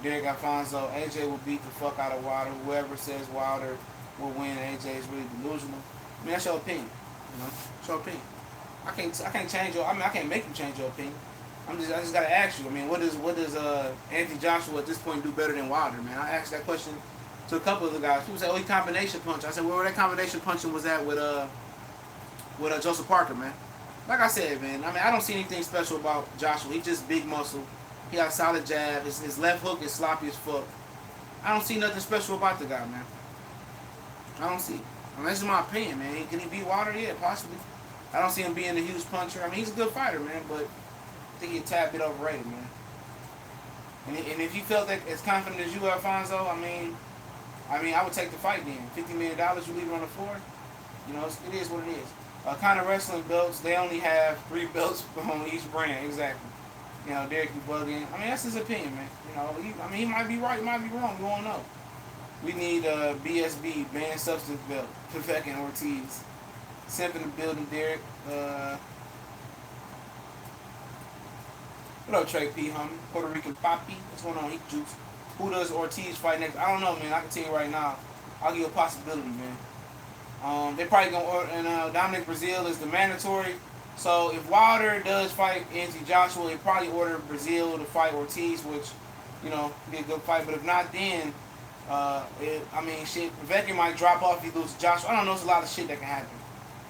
Derek Alfonso, AJ will beat the fuck out of Wilder. Whoever says Wilder will win, AJ is really delusional. I mean, that's your opinion. You know, it's your opinion. I can't change your. I mean, I can't make you change your opinion. I just gotta ask you. I mean, what does Anthony Joshua at this point do better than Wilder, man? I asked that question to a couple of the guys. People say, oh, he combination punch. I said, where that combination punching was at with Joseph Parker, man. Like I said, man, I mean, I don't see anything special about Joshua. He's just big muscle. He got a solid jab. His left hook is sloppy as fuck. I don't see nothing special about the guy, man. I don't see. I mean, that's just my opinion, man. Can he beat Wilder? Yeah, possibly. I don't see him being a huge puncher. I mean, he's a good fighter, man, but I think he's a tad bit overrated, man. And if you felt that as confident as you, Alfonso, I mean, I would take the fight then. $50 million, you leave it on the floor. You know, it is what it is. Kind of wrestling belts, they only have 3 belts on each brand, exactly. You know, Derek, you bugging. I mean, that's his opinion, man. You know, he might be right, he might be wrong. We don't know. We need BSB, banned substance belt, Pivek and Ortiz. Simp in the building, Derek. What up, Trey P, homie? Puerto Rican Poppy. What's going on? He juice. Who does Ortiz fight next? I don't know, man. I can tell you right now. I'll give you a possibility, man. They probably gonna order, and Dominic Brazil is the mandatory. So if Wilder does fight Anthony Joshua, he'll probably order Brazil to fight Ortiz, which, you know, be a good fight. But if not, then shit, Vecchio might drop off if he loses Joshua. I don't know. There's a lot of shit that can happen.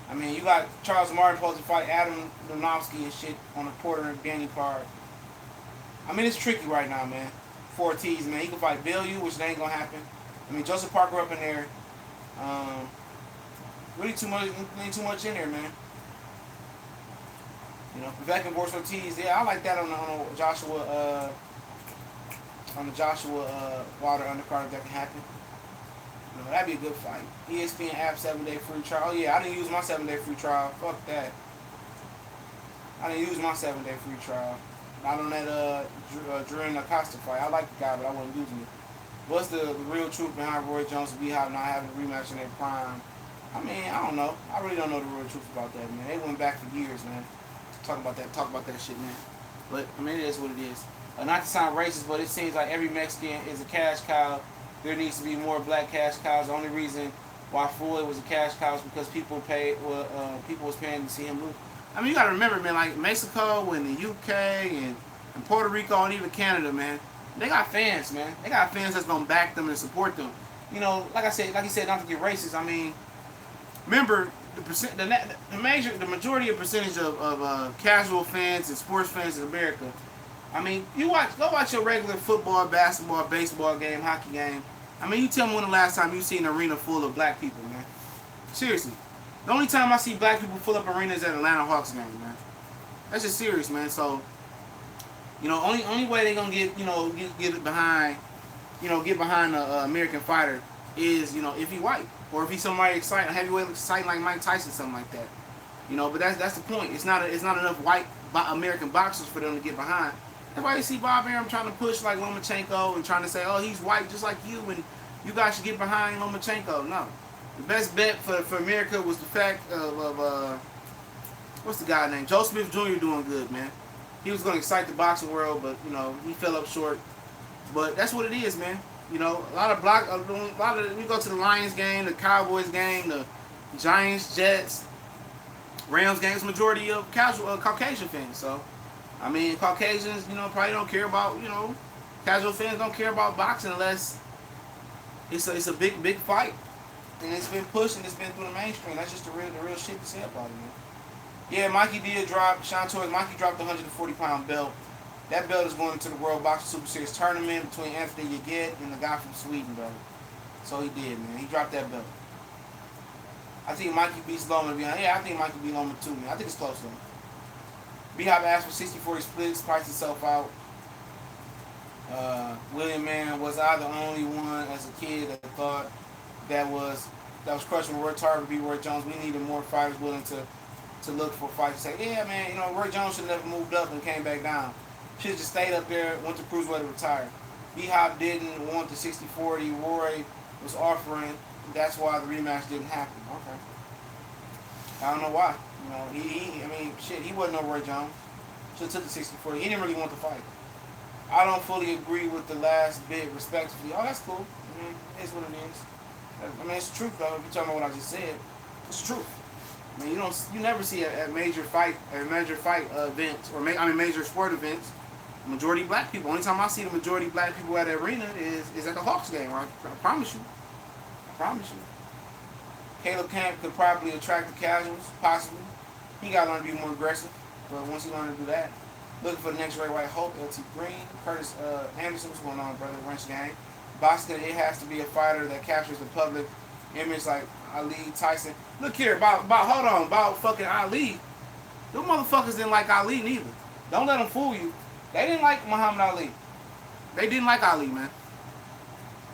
I mean, you got Charles Martin supposed to fight Adam Donofsky and shit on a Porter and Danny card. I mean, it's tricky right now, man. For Ortiz, man, he can fight Bellew, which ain't gonna happen. I mean, Joseph Parker up in there. Really too much in there, man. You know, Vivek and Boris Ortiz, yeah, I like that on the Joshua Wilder undercard if that can happen. You know, that'd be a good fight. ESPN app 7-day free trial. Oh yeah, I didn't use my 7-day free trial. Fuck that. I didn't use my 7-day free trial. Not on that Duran Acosta fight. I like the guy, but I wasn't using it. What's the real truth behind Roy Jones and B-Hop not having a rematch in their prime? I mean, I don't know. I really don't know the real truth about that, man. They went back for years, man. Talk about that shit, man. But I mean, it is what it is. Not to sound racist, but it seems like every Mexican is a cash cow there needs to be more black cash cows. The only reason why Floyd was a cash cow is because people was paying to see him lose. I mean, you gotta remember, man, like Mexico and the UK and Puerto Rico and even Canada, man, they got fans, man. They got fans that's gonna back them and support them. You know, like you said, not to get racist. I mean, remember the majority of percentage of casual fans and sports fans in America. I mean, go watch your regular football, basketball, baseball game, hockey game. I mean, you tell me when the last time you seen an arena full of black people, man. Seriously. The only time I see black people fill up arenas at Atlanta Hawks games, man. That's just serious, man. So, you know, only way they gonna get behind the American fighter is, you know, if he white or if he's somebody exciting, heavyweight exciting like Mike Tyson, something like that. You know, but that's the point. It's not enough white American boxers for them to get behind. That's why you see Bob Arum trying to push like Lomachenko and trying to say, oh, he's white just like you, and you guys should get behind Lomachenko. No. The best bet for America was the fact of what's the guy named? Joe Smith Jr. doing good, man. He was going to excite the boxing world, but, you know, he fell up short. But that's what it is, man. You know, a lot of we go to the Lions game, the Cowboys game, the Giants, Jets, Rams games, majority of Caucasian fans. So, I mean, Caucasians, you know, probably don't care about, you know, casual fans don't care about boxing unless it's a big fight. And it's been pushed and it's been through the mainstream. That's just the real shit to say about it, man. Yeah, Mikey did drop, Mikey dropped the 140-pound belt. That belt is going into the World Boxing Super Series tournament between Anthony Yaghet and the guy from Sweden, brother. So he did, man. He dropped that belt. I think Mikey beats Loma. Yeah, I think Mikey beat Loma too, man. I think it's close, though. B-Hop asked for 60-40 splits, priced itself out. William, man, was I the only one as a kid that thought that was crushing Roy Tarver beat Roy Jones? We needed more fighters willing to look for fights. Say, yeah, man, you know, Roy Jones should have never moved up and came back down. Should have just stayed up there, went to cruiserweight and retired. B-Hop didn't want the 60-40 Roy was offering. That's why the rematch didn't happen. Okay. I don't know why. You know, I mean, shit, he wasn't no Roy Jones. Should have took the 60-40. He didn't really want the fight. I don't fully agree with the last bit, respectively. Oh, that's cool. I mean, it's what it is. I mean, it's the truth, though. If you're talking about what I just said, it's the truth. I mean, you never see a major fight events or major sport events, majority black people. Only time I see the majority black people at the arena is at the Hawks game. I promise you. I promise you. Caleb Camp could probably attract the casuals, possibly. He got to learn to be more aggressive, but once he learns to do that, looking for the next Ray White Hope, LT Green, Curtis Anderson, what's going on, brother? Wrench gang. Boxing, it has to be a fighter that captures the public image like Ali, Tyson. Look here, about fucking Ali. Those motherfuckers didn't like Ali neither. Don't let them fool you. They didn't like Muhammad Ali. They didn't like Ali, man.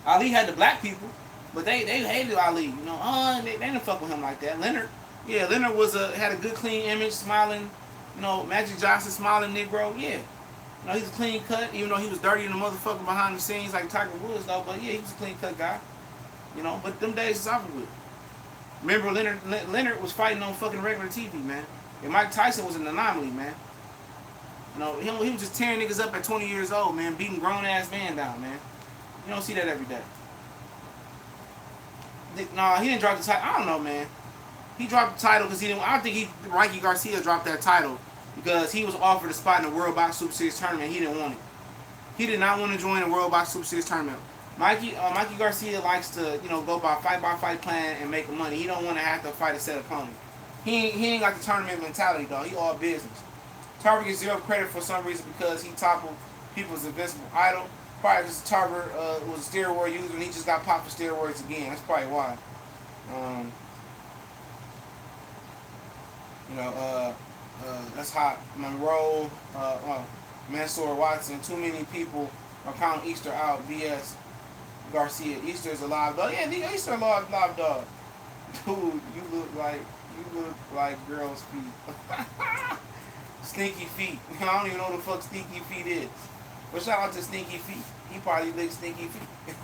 Ali had the black people, but they hated Ali. You know, they didn't fuck with him like that. Leonard had a good, clean image, smiling. You know, Magic Johnson, smiling Negro. Yeah. You know, he's a clean cut, even though he was dirty in the motherfucker behind the scenes like Tiger Woods, though. But yeah, he was a clean cut guy. You know, but them days is over with. Remember, Leonard was fighting on fucking regular TV, man. And Mike Tyson was an anomaly, man. You know, he was just tearing niggas up at 20 years old, man, beating grown-ass man down, man. You don't see that every day. No, he didn't drop the title. I don't know, man. He dropped the title because I don't think Mikey Garcia dropped that title because he was offered a spot in the World Box Super Series tournament. He didn't want it. He did not want to join the World Box Super Series tournament. Mikey Garcia likes to, you know, go by fight plan and make money. He don't want to have to fight a set opponent. He ain't got the tournament mentality, dog. He all business. Tarver gets zero credit for some reason because he toppled people's invincible idol. Probably because Tarver was a steroid user and he just got popped for steroids again. That's probably why. That's hot. Monroe, Mansour Watson. Too many people are counting Easter out. BS. Garcia. Easter is a live dog. Yeah, Easter a live dog. Dude, you look like girls' feet. Stinky feet. I don't even know what the fuck Stinky Feet is. But shout out to Stinky Feet. He probably licks Stinky Feet.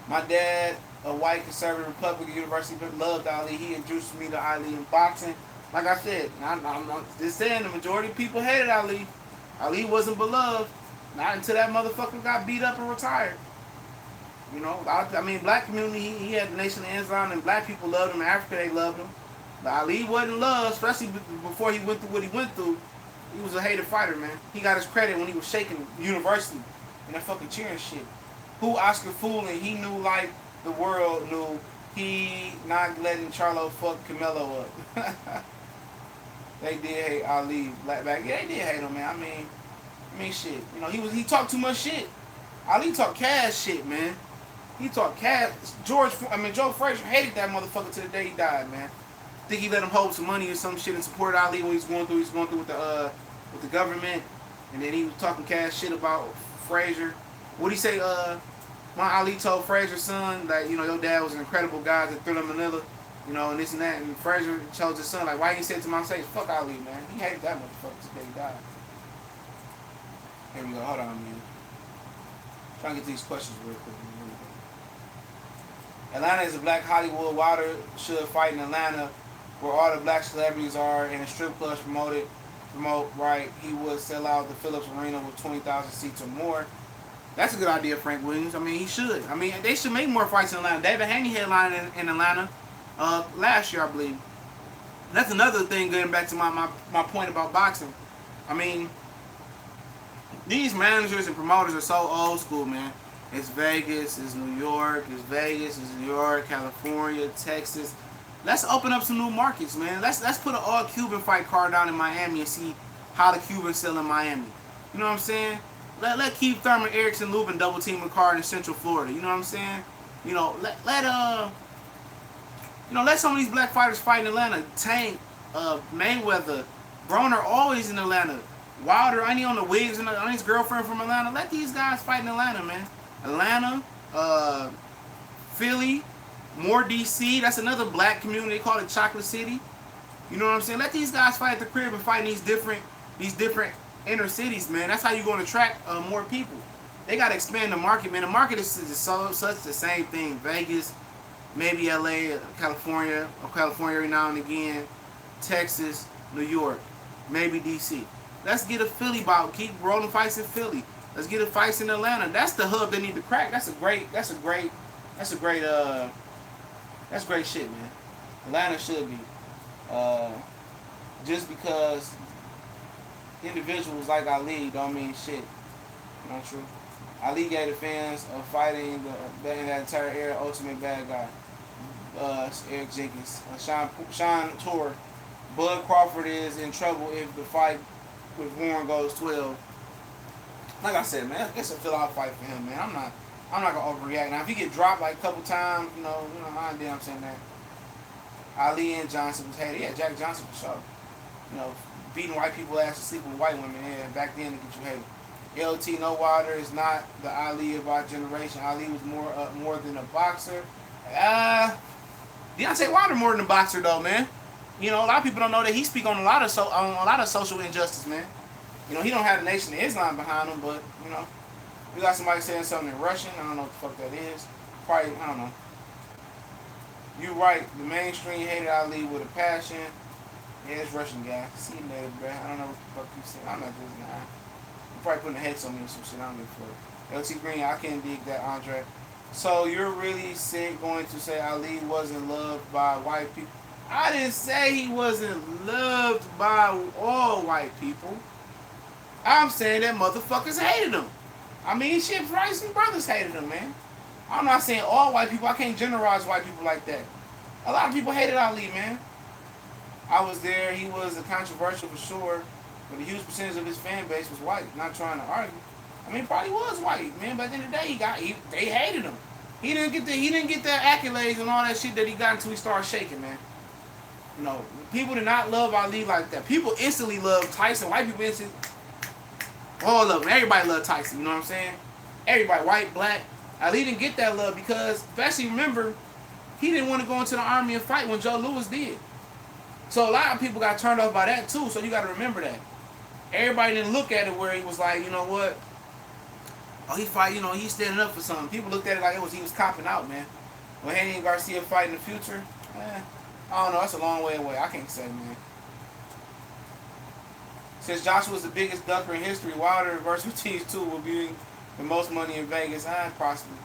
My dad, a white conservative Republican university, loved Ali. He introduced me to Ali in boxing. Like I said, I'm just saying the majority of people hated Ali. Ali wasn't beloved. Not until that motherfucker got beat up and retired. You know, I mean, black community, he had the Nation of Islam, and black people loved him. In Africa, they loved him. But Ali wasn't loved, especially before he went through what he went through. He was a hated fighter, man. He got his credit when he was shaking university and that fucking cheering shit. Who Oscar Fooling, he knew like the world knew he not letting Charlo fuck Camelo up. They did hate Ali back. Yeah, they did hate him, man. I mean shit. You know, he talked too much shit. Ali talked cash shit, man. He talked cash. Joe Frazier hated that motherfucker to the day he died, man. Think he let him hold some money or some shit and support Ali when he's going through with the government, and then he was talking cash shit about Frazier. What'd he say? My Ali told Frazier's son that, you know, your dad was an incredible guy at Thriller Manila, you know, and this and that. And Frazier chose his son, like, why he said to my face, fuck Ali, man. He hated that motherfucker till he died. Here we go. Hold on, man. Trying to get these questions real quick. Atlanta is a black Hollywood. Wilder should fight in Atlanta, where all the black celebrities are, and the strip clubs promote right. He would sell out the Phillips Arena with 20,000 seats or more. That's a good idea, Frank Williams. I mean, he should. I mean, they should make more fights in Atlanta. David Haney headlined in Atlanta last year, I believe. That's another thing, getting back to my point about boxing. I mean, these managers and promoters are so old school, man. It's Vegas, it's New York, it's Vegas, it's New York, California, Texas. Let's open up some new markets, man. Let's put an all-Cuban fight card down in Miami and see how the Cubans sell in Miami. You know what I'm saying? Let Keith Thurman, Erickson Lubin double team a card in Central Florida. You know what I'm saying? You know, let some of these black fighters fight in Atlanta. Tank, Mayweather, Broner always in Atlanta. Wilder, I need on the wigs and on his girlfriend from Atlanta. Let these guys fight in Atlanta, man. Atlanta, Philly, more DC. That's another black community. They call it Chocolate City. You know what I'm saying? Let these guys fight at the crib and fight in these different inner cities, man. That's how you're going to attract more people. They got to expand the market, man. The market is such the same thing. Vegas, maybe LA, California every now and again, Texas, New York, maybe DC. Let's get a Philly bout. Keep rolling fights in Philly. Let's get a fights in Atlanta. That's the hub they need to crack. That's great shit, man. Atlanta should be. Just because individuals like Ali don't mean shit. Not true. Ali gave the fans of fighting in that entire era ultimate bad guy. Eric Jenkins. Sean Tour. Bud Crawford is in trouble if the fight with Warren goes 12. Like I said, man, it's a fill-out fight for him, man. I'm not gonna overreact. Now, if he get dropped like a couple times, you know, I'm saying that. Ali and Johnson was hated. Yeah, Jack Johnson for sure. You know, beating white people ass to sleep with white women. Yeah, back then to get you hated. LT No Wilder is not the Ali of our generation. Ali was more than a boxer. Deontay Wilder more than a boxer though, man. You know, a lot of people don't know that he speak on a lot of social injustice, man. You know, he don't have the Nation of Islam behind him, but you know, we got somebody saying something in Russian. I don't know what the fuck that is. Probably, I don't know. You right. The mainstream hated Ali with a passion. Yeah, it's Russian guy. See you later, bro. I don't know what the fuck you saying. I'm not doing that. You're probably putting a hex on me or some shit. I don't give a fuck. LT Green, I can't dig that, Andre. So you're really going to say Ali wasn't loved by white people? I didn't say he wasn't loved by all white people. I'm saying that motherfuckers hated him. I mean, shit, Bryson brothers hated him, man. I'm not saying all white people. I can't generalize white people like that. A lot of people hated Ali, man. I was there. He was a controversial for sure, but a huge percentage of his fan base was white. Not trying to argue. I mean, probably was white, man. But at the end of the day, they hated him. He didn't get the accolades and all that shit that he got until he started shaking, man. You know, people did not love Ali like that. People instantly loved Tyson. White people instantly. All of them. Everybody loved Tyson. You know what I'm saying? Everybody, white, black. Ali didn't get that love because, especially remember, he didn't want to go into the army and fight when Joe Louis did. So a lot of people got turned off by that too. So you got to remember that. Everybody didn't look at it where he was like, you know what? Oh, he fight. You know, he's standing up for something. People looked at it like he was copping out, man. When Haney and Garcia fight in the future, I don't know. That's a long way away. I can't say, man. Since Joshua's the biggest ducker in history, Wilder versus Ortiz 2 will be the most money in Vegas. Possibly.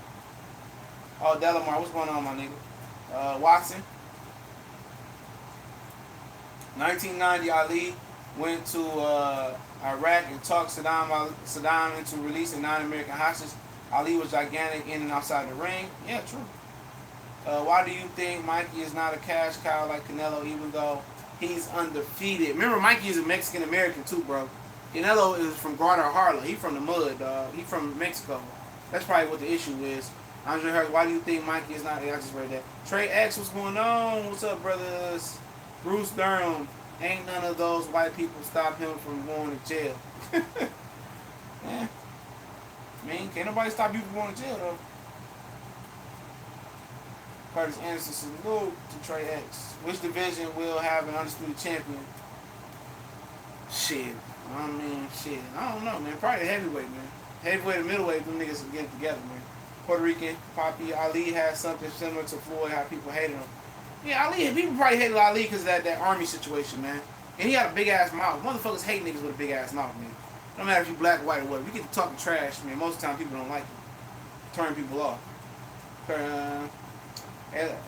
Oh, Delamar, what's going on, my nigga? Watson. 1990, Ali went to Iraq and talked Saddam into releasing non-American hostages. Ali was gigantic in and outside the ring. Yeah, true. Why do you think Mikey is not a cash cow like Canelo, even though he's undefeated? Remember, Mikey is a Mexican American too, bro. Canelo is from Guadalajara. He from the mud, dog. He from Mexico. That's probably what the issue is. Andre Hurst, why do you think Mikey is not? I just read that. Trey X, what's going on? What's up, brothers? Bruce Durham, ain't none of those white people stop him from going to jail. Yeah. I mean, can't nobody stop you from going to jail, though. Curtis Anderson, salute to Trey X. Which division will have an undisputed champion? Shit. I mean, shit. I don't know, man. Probably heavyweight, man. Heavyweight and middleweight, them niggas are getting together, man. Puerto Rican, Poppy, Ali has something similar to Floyd, how people hated him. Yeah, Ali, people probably hated Ali because of that army situation, man. And he had a big ass mouth. Motherfuckers hate niggas with a big ass mouth, man. No matter if you black, white, or what. We get to talking trash, man. Most of the time, people don't like it. Turn people off.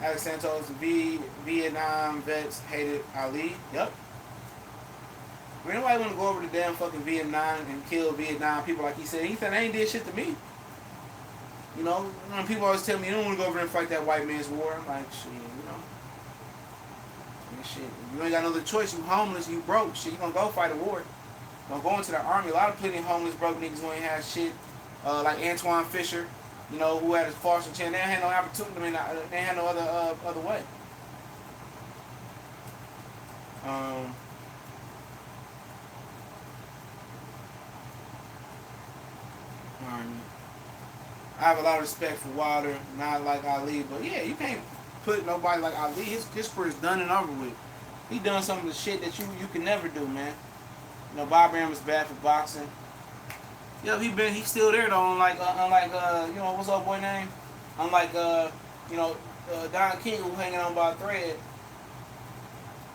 Alex Santos, Vietnam vets hated Ali. Yep. I mean, nobody want to go over to damn fucking Vietnam and kill Vietnam people like he said. He said, they ain't did shit to me. You know, when people always tell me, you don't want to go over there and fight that white man's war. I'm like, shit, you know. And shit, you ain't got no other choice. You homeless, you broke. Shit, you gonna go fight a war. Don't go into the army. A lot of plenty of homeless, broke niggas who ain't had shit. Like Antoine Fisher, you know, who had his foster chance. They had no opportunity. I mean, they had no other way. I have a lot of respect for Wilder, not like Ali, but yeah, you can't put nobody like Ali. His career is done and over with. He done some of the shit that you can never do, man. You know, Bob Arum is bad for boxing. Yeah, he's still there though. Unlike you know, what's up boy name? Unlike you know, Don King who hanging on by a thread.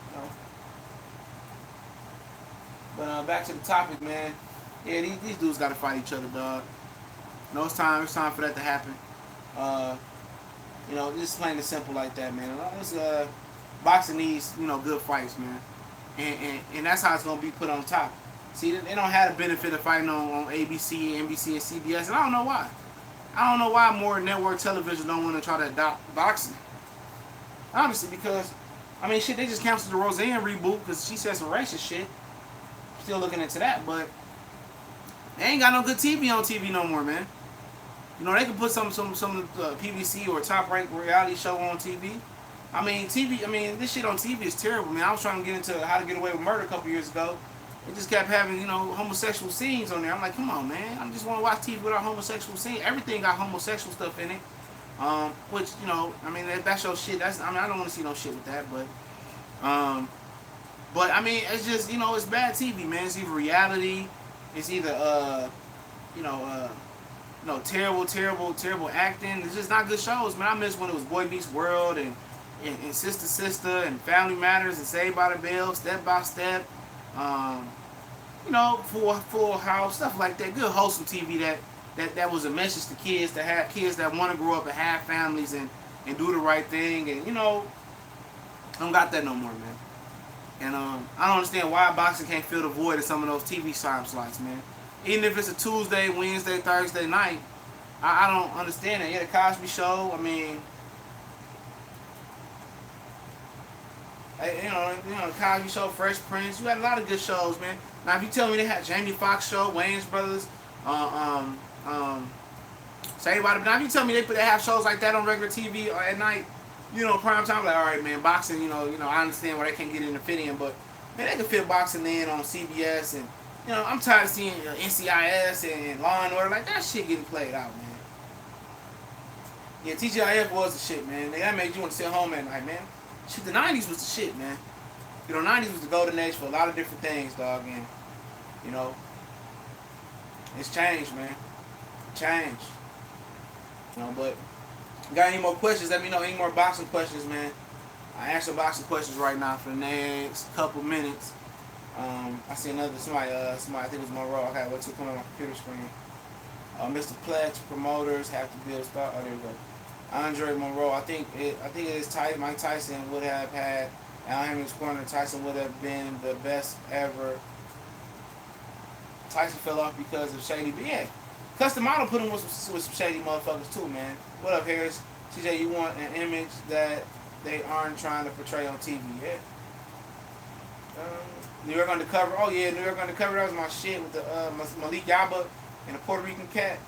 You know. But back to the topic, man. Yeah, these dudes got to fight each other, dog. No, it's time for that to happen. You know, just plain and simple like that, man. Boxing needs, you know, good fights, man. And that's how it's gonna be put on top. See, they don't have the benefit of fighting on ABC, NBC, and CBS, and I don't know why. I don't know why more network television don't want to try to adopt boxing. Honestly, because I mean, shit, they just canceled the Roseanne reboot because she said some racist shit. Still looking into that, but they ain't got no good TV on TV no more, man. You know, they can put some PBC or top ranked reality show on TV. I mean, this shit on TV is terrible, man. I was trying to get into How to Get Away with Murder a couple years ago. It just kept having, you know, homosexual scenes on there. I'm like, come on, man. I just want to watch TV without homosexual scenes. Everything got homosexual stuff in it. Which, you know, I mean, that's your shit. I don't want to see no shit with that, but I mean, it's just, you know, it's bad TV, man. It's either reality. It's either, terrible acting. It's just not good shows, man. I miss when it was Boy Meets World and Sister and Family Matters and Saved by the Bell, Step by Step. You know, Full House, stuff like that. Good wholesome TV that was a message to kids, to have kids that want to grow up and have families and do the right thing. And, you know, I don't got that no more, man. And I don't understand why boxing can't fill the void of some of those TV time slots, man. Even if it's a Tuesday, Wednesday, Thursday night, I don't understand it. Yeah, the Cosby Show, I mean, you know, the Cosby Show, Fresh Prince, you had a lot of good shows, man. Now, if you tell me they had Jamie Foxx Show, Wayans Brothers, Saved by the Bell, now if you tell me they have shows like that on regular TV or at night, you know, prime time, like, all right, man, boxing, you know, I understand why they can't get in the fit in, but man, they can fit boxing in on CBS, and you know, I'm tired of seeing NCIS and Law and Order, like that shit getting played out, man. Yeah, TGIF was the shit, man. That made you want to sit home at night, man. Shit, the 90s was the shit, man. You know, 90s was the golden age for a lot of different things, dog, and you know, it's changed, man. Changed. You know, but got any more questions? Let me know. Any more boxing questions, man? I answer boxing questions right now for the next couple minutes. I see somebody, I think it was Monroe. I got what's coming on my computer screen. Mr. Pledge promoters have to build stock. Oh, there we go. Andre Monroe. I think it is tight. Mike Tyson would have had Al Hammond's corner. Tyson would have been the best ever. Tyson fell off because of shady. But yeah, Custom Model put him with some shady motherfuckers too, man. What up, Harris? CJ, you want an image that they aren't trying to portray on TV? Yeah. New York Undercover. Oh yeah, New York Undercover. That was my shit with the Malik Yaba and the Puerto Rican cat.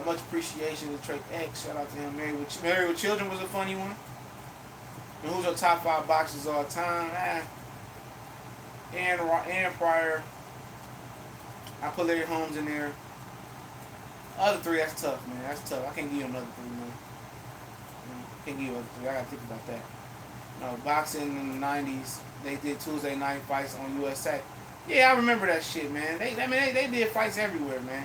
Much appreciation to Trey X. Shout out to him. Married with Children was a funny one. And who's your top 5 boxers all time? Aaron Pryor. I put Larry Holmes in there. Other 3, that's tough, man. That's tough. I can't give you another 3, man. Can't give you another 3. I gotta think about that. No, boxing in the 90s. They did Tuesday night fights on USA. Yeah, I remember that shit, man. They did fights everywhere, man.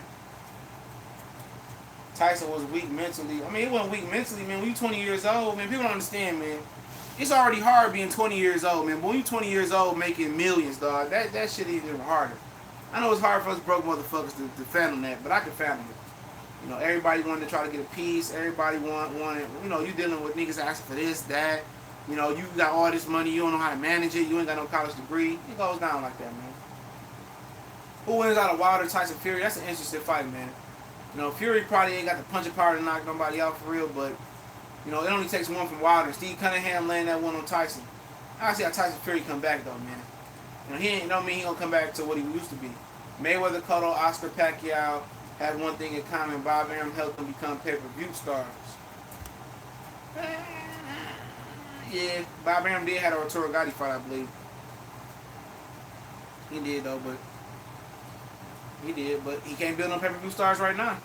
Tyson was weak mentally. I mean, he wasn't weak mentally, man. When you 20 years old, man, people don't understand, man. It's already hard being 20 years old, man. But when you 20 years old making millions, dog, that shit is even harder. I know it's hard for us broke motherfuckers to fathom that, but I can fathom it. You know, everybody wanted to try to get a piece. Everybody wanted, you know, you dealing with niggas asking for this, that. You know, you got all this money, you don't know how to manage it. You ain't got no college degree. It goes down like that, man. Who wins out of Wilder, Tyson Fury? That's an interesting fight, man. You know, Fury probably ain't got the punching power to knock nobody out for real, but, you know, it only takes one from Wilder. Steve Cunningham laying that one on Tyson. I see how Tyson Fury come back, though, man. You know, he don't mean he gonna come back to what he used to be. Mayweather, Cotto, Oscar, Pacquiao had one thing in common. Bob Arum helped them become pay-per-view stars. Yeah, Bob Arum did have a Arturo Gatti fight, I believe. He did, though, but... he can't build no pay-per-view stars right now.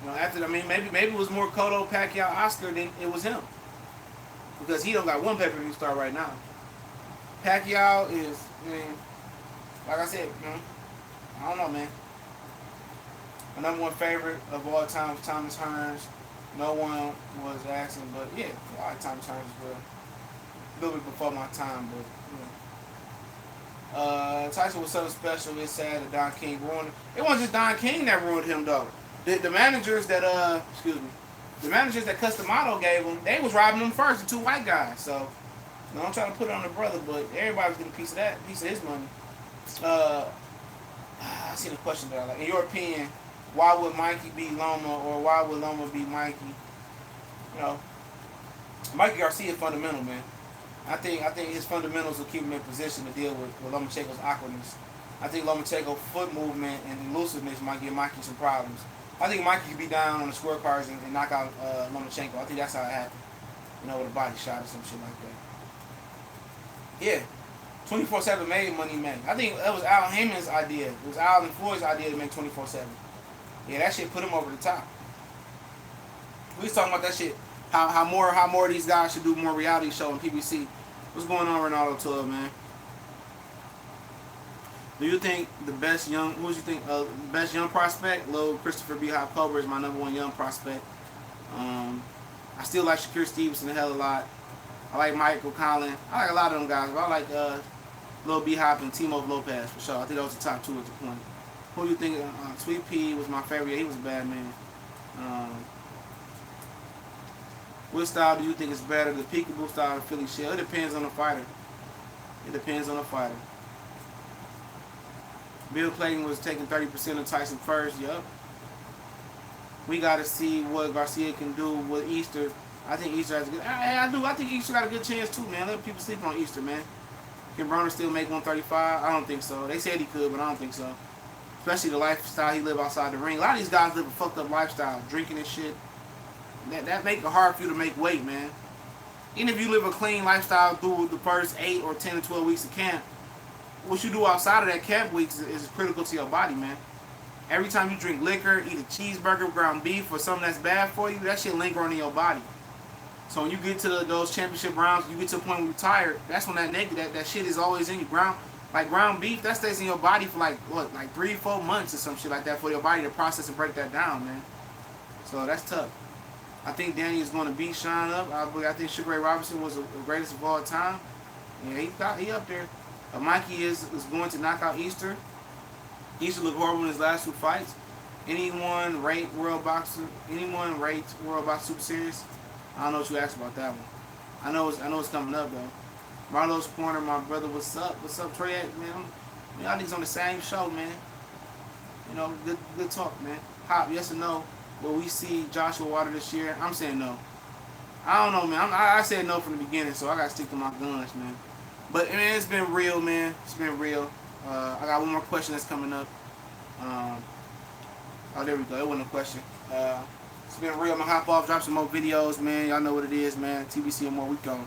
You know, after, I mean, maybe it was more Cotto, Pacquiao, Oscar than it was him. Because he don't got one pay-per-view star right now. Pacquiao is, I mean, like I said, you know, I don't know, man. My number 1 favorite of all time was Thomas Hearns. No one was asking, but yeah, I like Thomas Hearns as well. A little bit before my time, but you know. Tyson was something special. It's sad that Don King ruined it. It wasn't just Don King that ruined him, though. The managers that the managers that Customato gave him, they was robbing him first, the 2 white guys. So, you know, I'm trying to put it on the brother, but everybody's getting a piece of his money. I seen a question that I like. In your opinion, why would Mikey beat Loma, or why would Loma beat Mikey? You know, Mikey Garcia is fundamental, man. I think his fundamentals will keep him in position to deal with Lomachenko's awkwardness. I think Lomachenko's foot movement and elusiveness might give Mikey some problems. I think Mikey could be down on the scorecards and knock out Lomachenko. I think that's how it happened. You know, with a body shot or some shit like that. Yeah. 24/7 made money, man. I think that was Al Heyman's idea. It was Al and Floyd's idea to make 24/7. Yeah, that shit put him over the top. We was talking about that shit. How more of these guys should do more reality show on PBC. What's going on, Ronaldo 12, man? Do you think the best young? Who do you think best young prospect? Lil Christopher B. Hop Cobra is my number 1 young prospect. I still like Shakir Stevenson a hell of a lot. I like Michael Collin. I like a lot of them guys, but I like Lil B. Hop and Timo Lopez for sure. I think those are the top 2 at the point. Who do you think? Sweet Pea was my favorite. Yeah, he was a bad man. What style do you think is better, the Peekaboo style or Philly Shell? It depends on the fighter. It depends on the fighter. Bill Clayton was taking 30% of Tyson first. Yup. We got to see what Garcia can do with Easter. I think Easter has a good... I do. I think Easter got a good chance too, man. Let people sleep on Easter, man. Can Broner still make 135? I don't think so. They said he could, but I don't think so. Especially the lifestyle he live outside the ring. A lot of these guys live a fucked up lifestyle, drinking and shit. That make it hard for you to make weight, man. Even if you live a clean lifestyle through the first 8 or 10 or 12 weeks of camp, what you do outside of that camp weeks is critical to your body, man. Every time you drink liquor, eat a cheeseburger, ground beef, or something that's bad for you, that shit linger in your body. So when you get to those championship rounds, you get to a point where you're tired, that's when that shit is always in your ground beef, that stays in your body for like 3-4 months or some shit like that for your body to process and break that down, man. So that's tough. I think Danny is going to beat Sean up. I think Sugar Ray Robinson was the greatest of all time. Yeah, he up there. Mikey is going to knock out Easter. Easter looked horrible in his last 2 fights. Anyone rate World Boxing? Anyone rate World Boxing Super Series? I don't know what you asked about that one. I know it's coming up though. Marlo's Corner, my brother, what's up? What's up, Trey? Man, y'all niggas on the same show, man. You know, good talk, man. Hop, yes or no? Will we see Joshua Water this year? I'm saying no. I don't know, man. I said no from the beginning, so I gotta stick to my guns, man. But man, it's been real, man. It's been real. I got one more question that's coming up. Oh, there we go. It wasn't a question. It's been real. I'm gonna hop off, drop some more videos, man. Y'all know what it is, man. TBC and more. We go.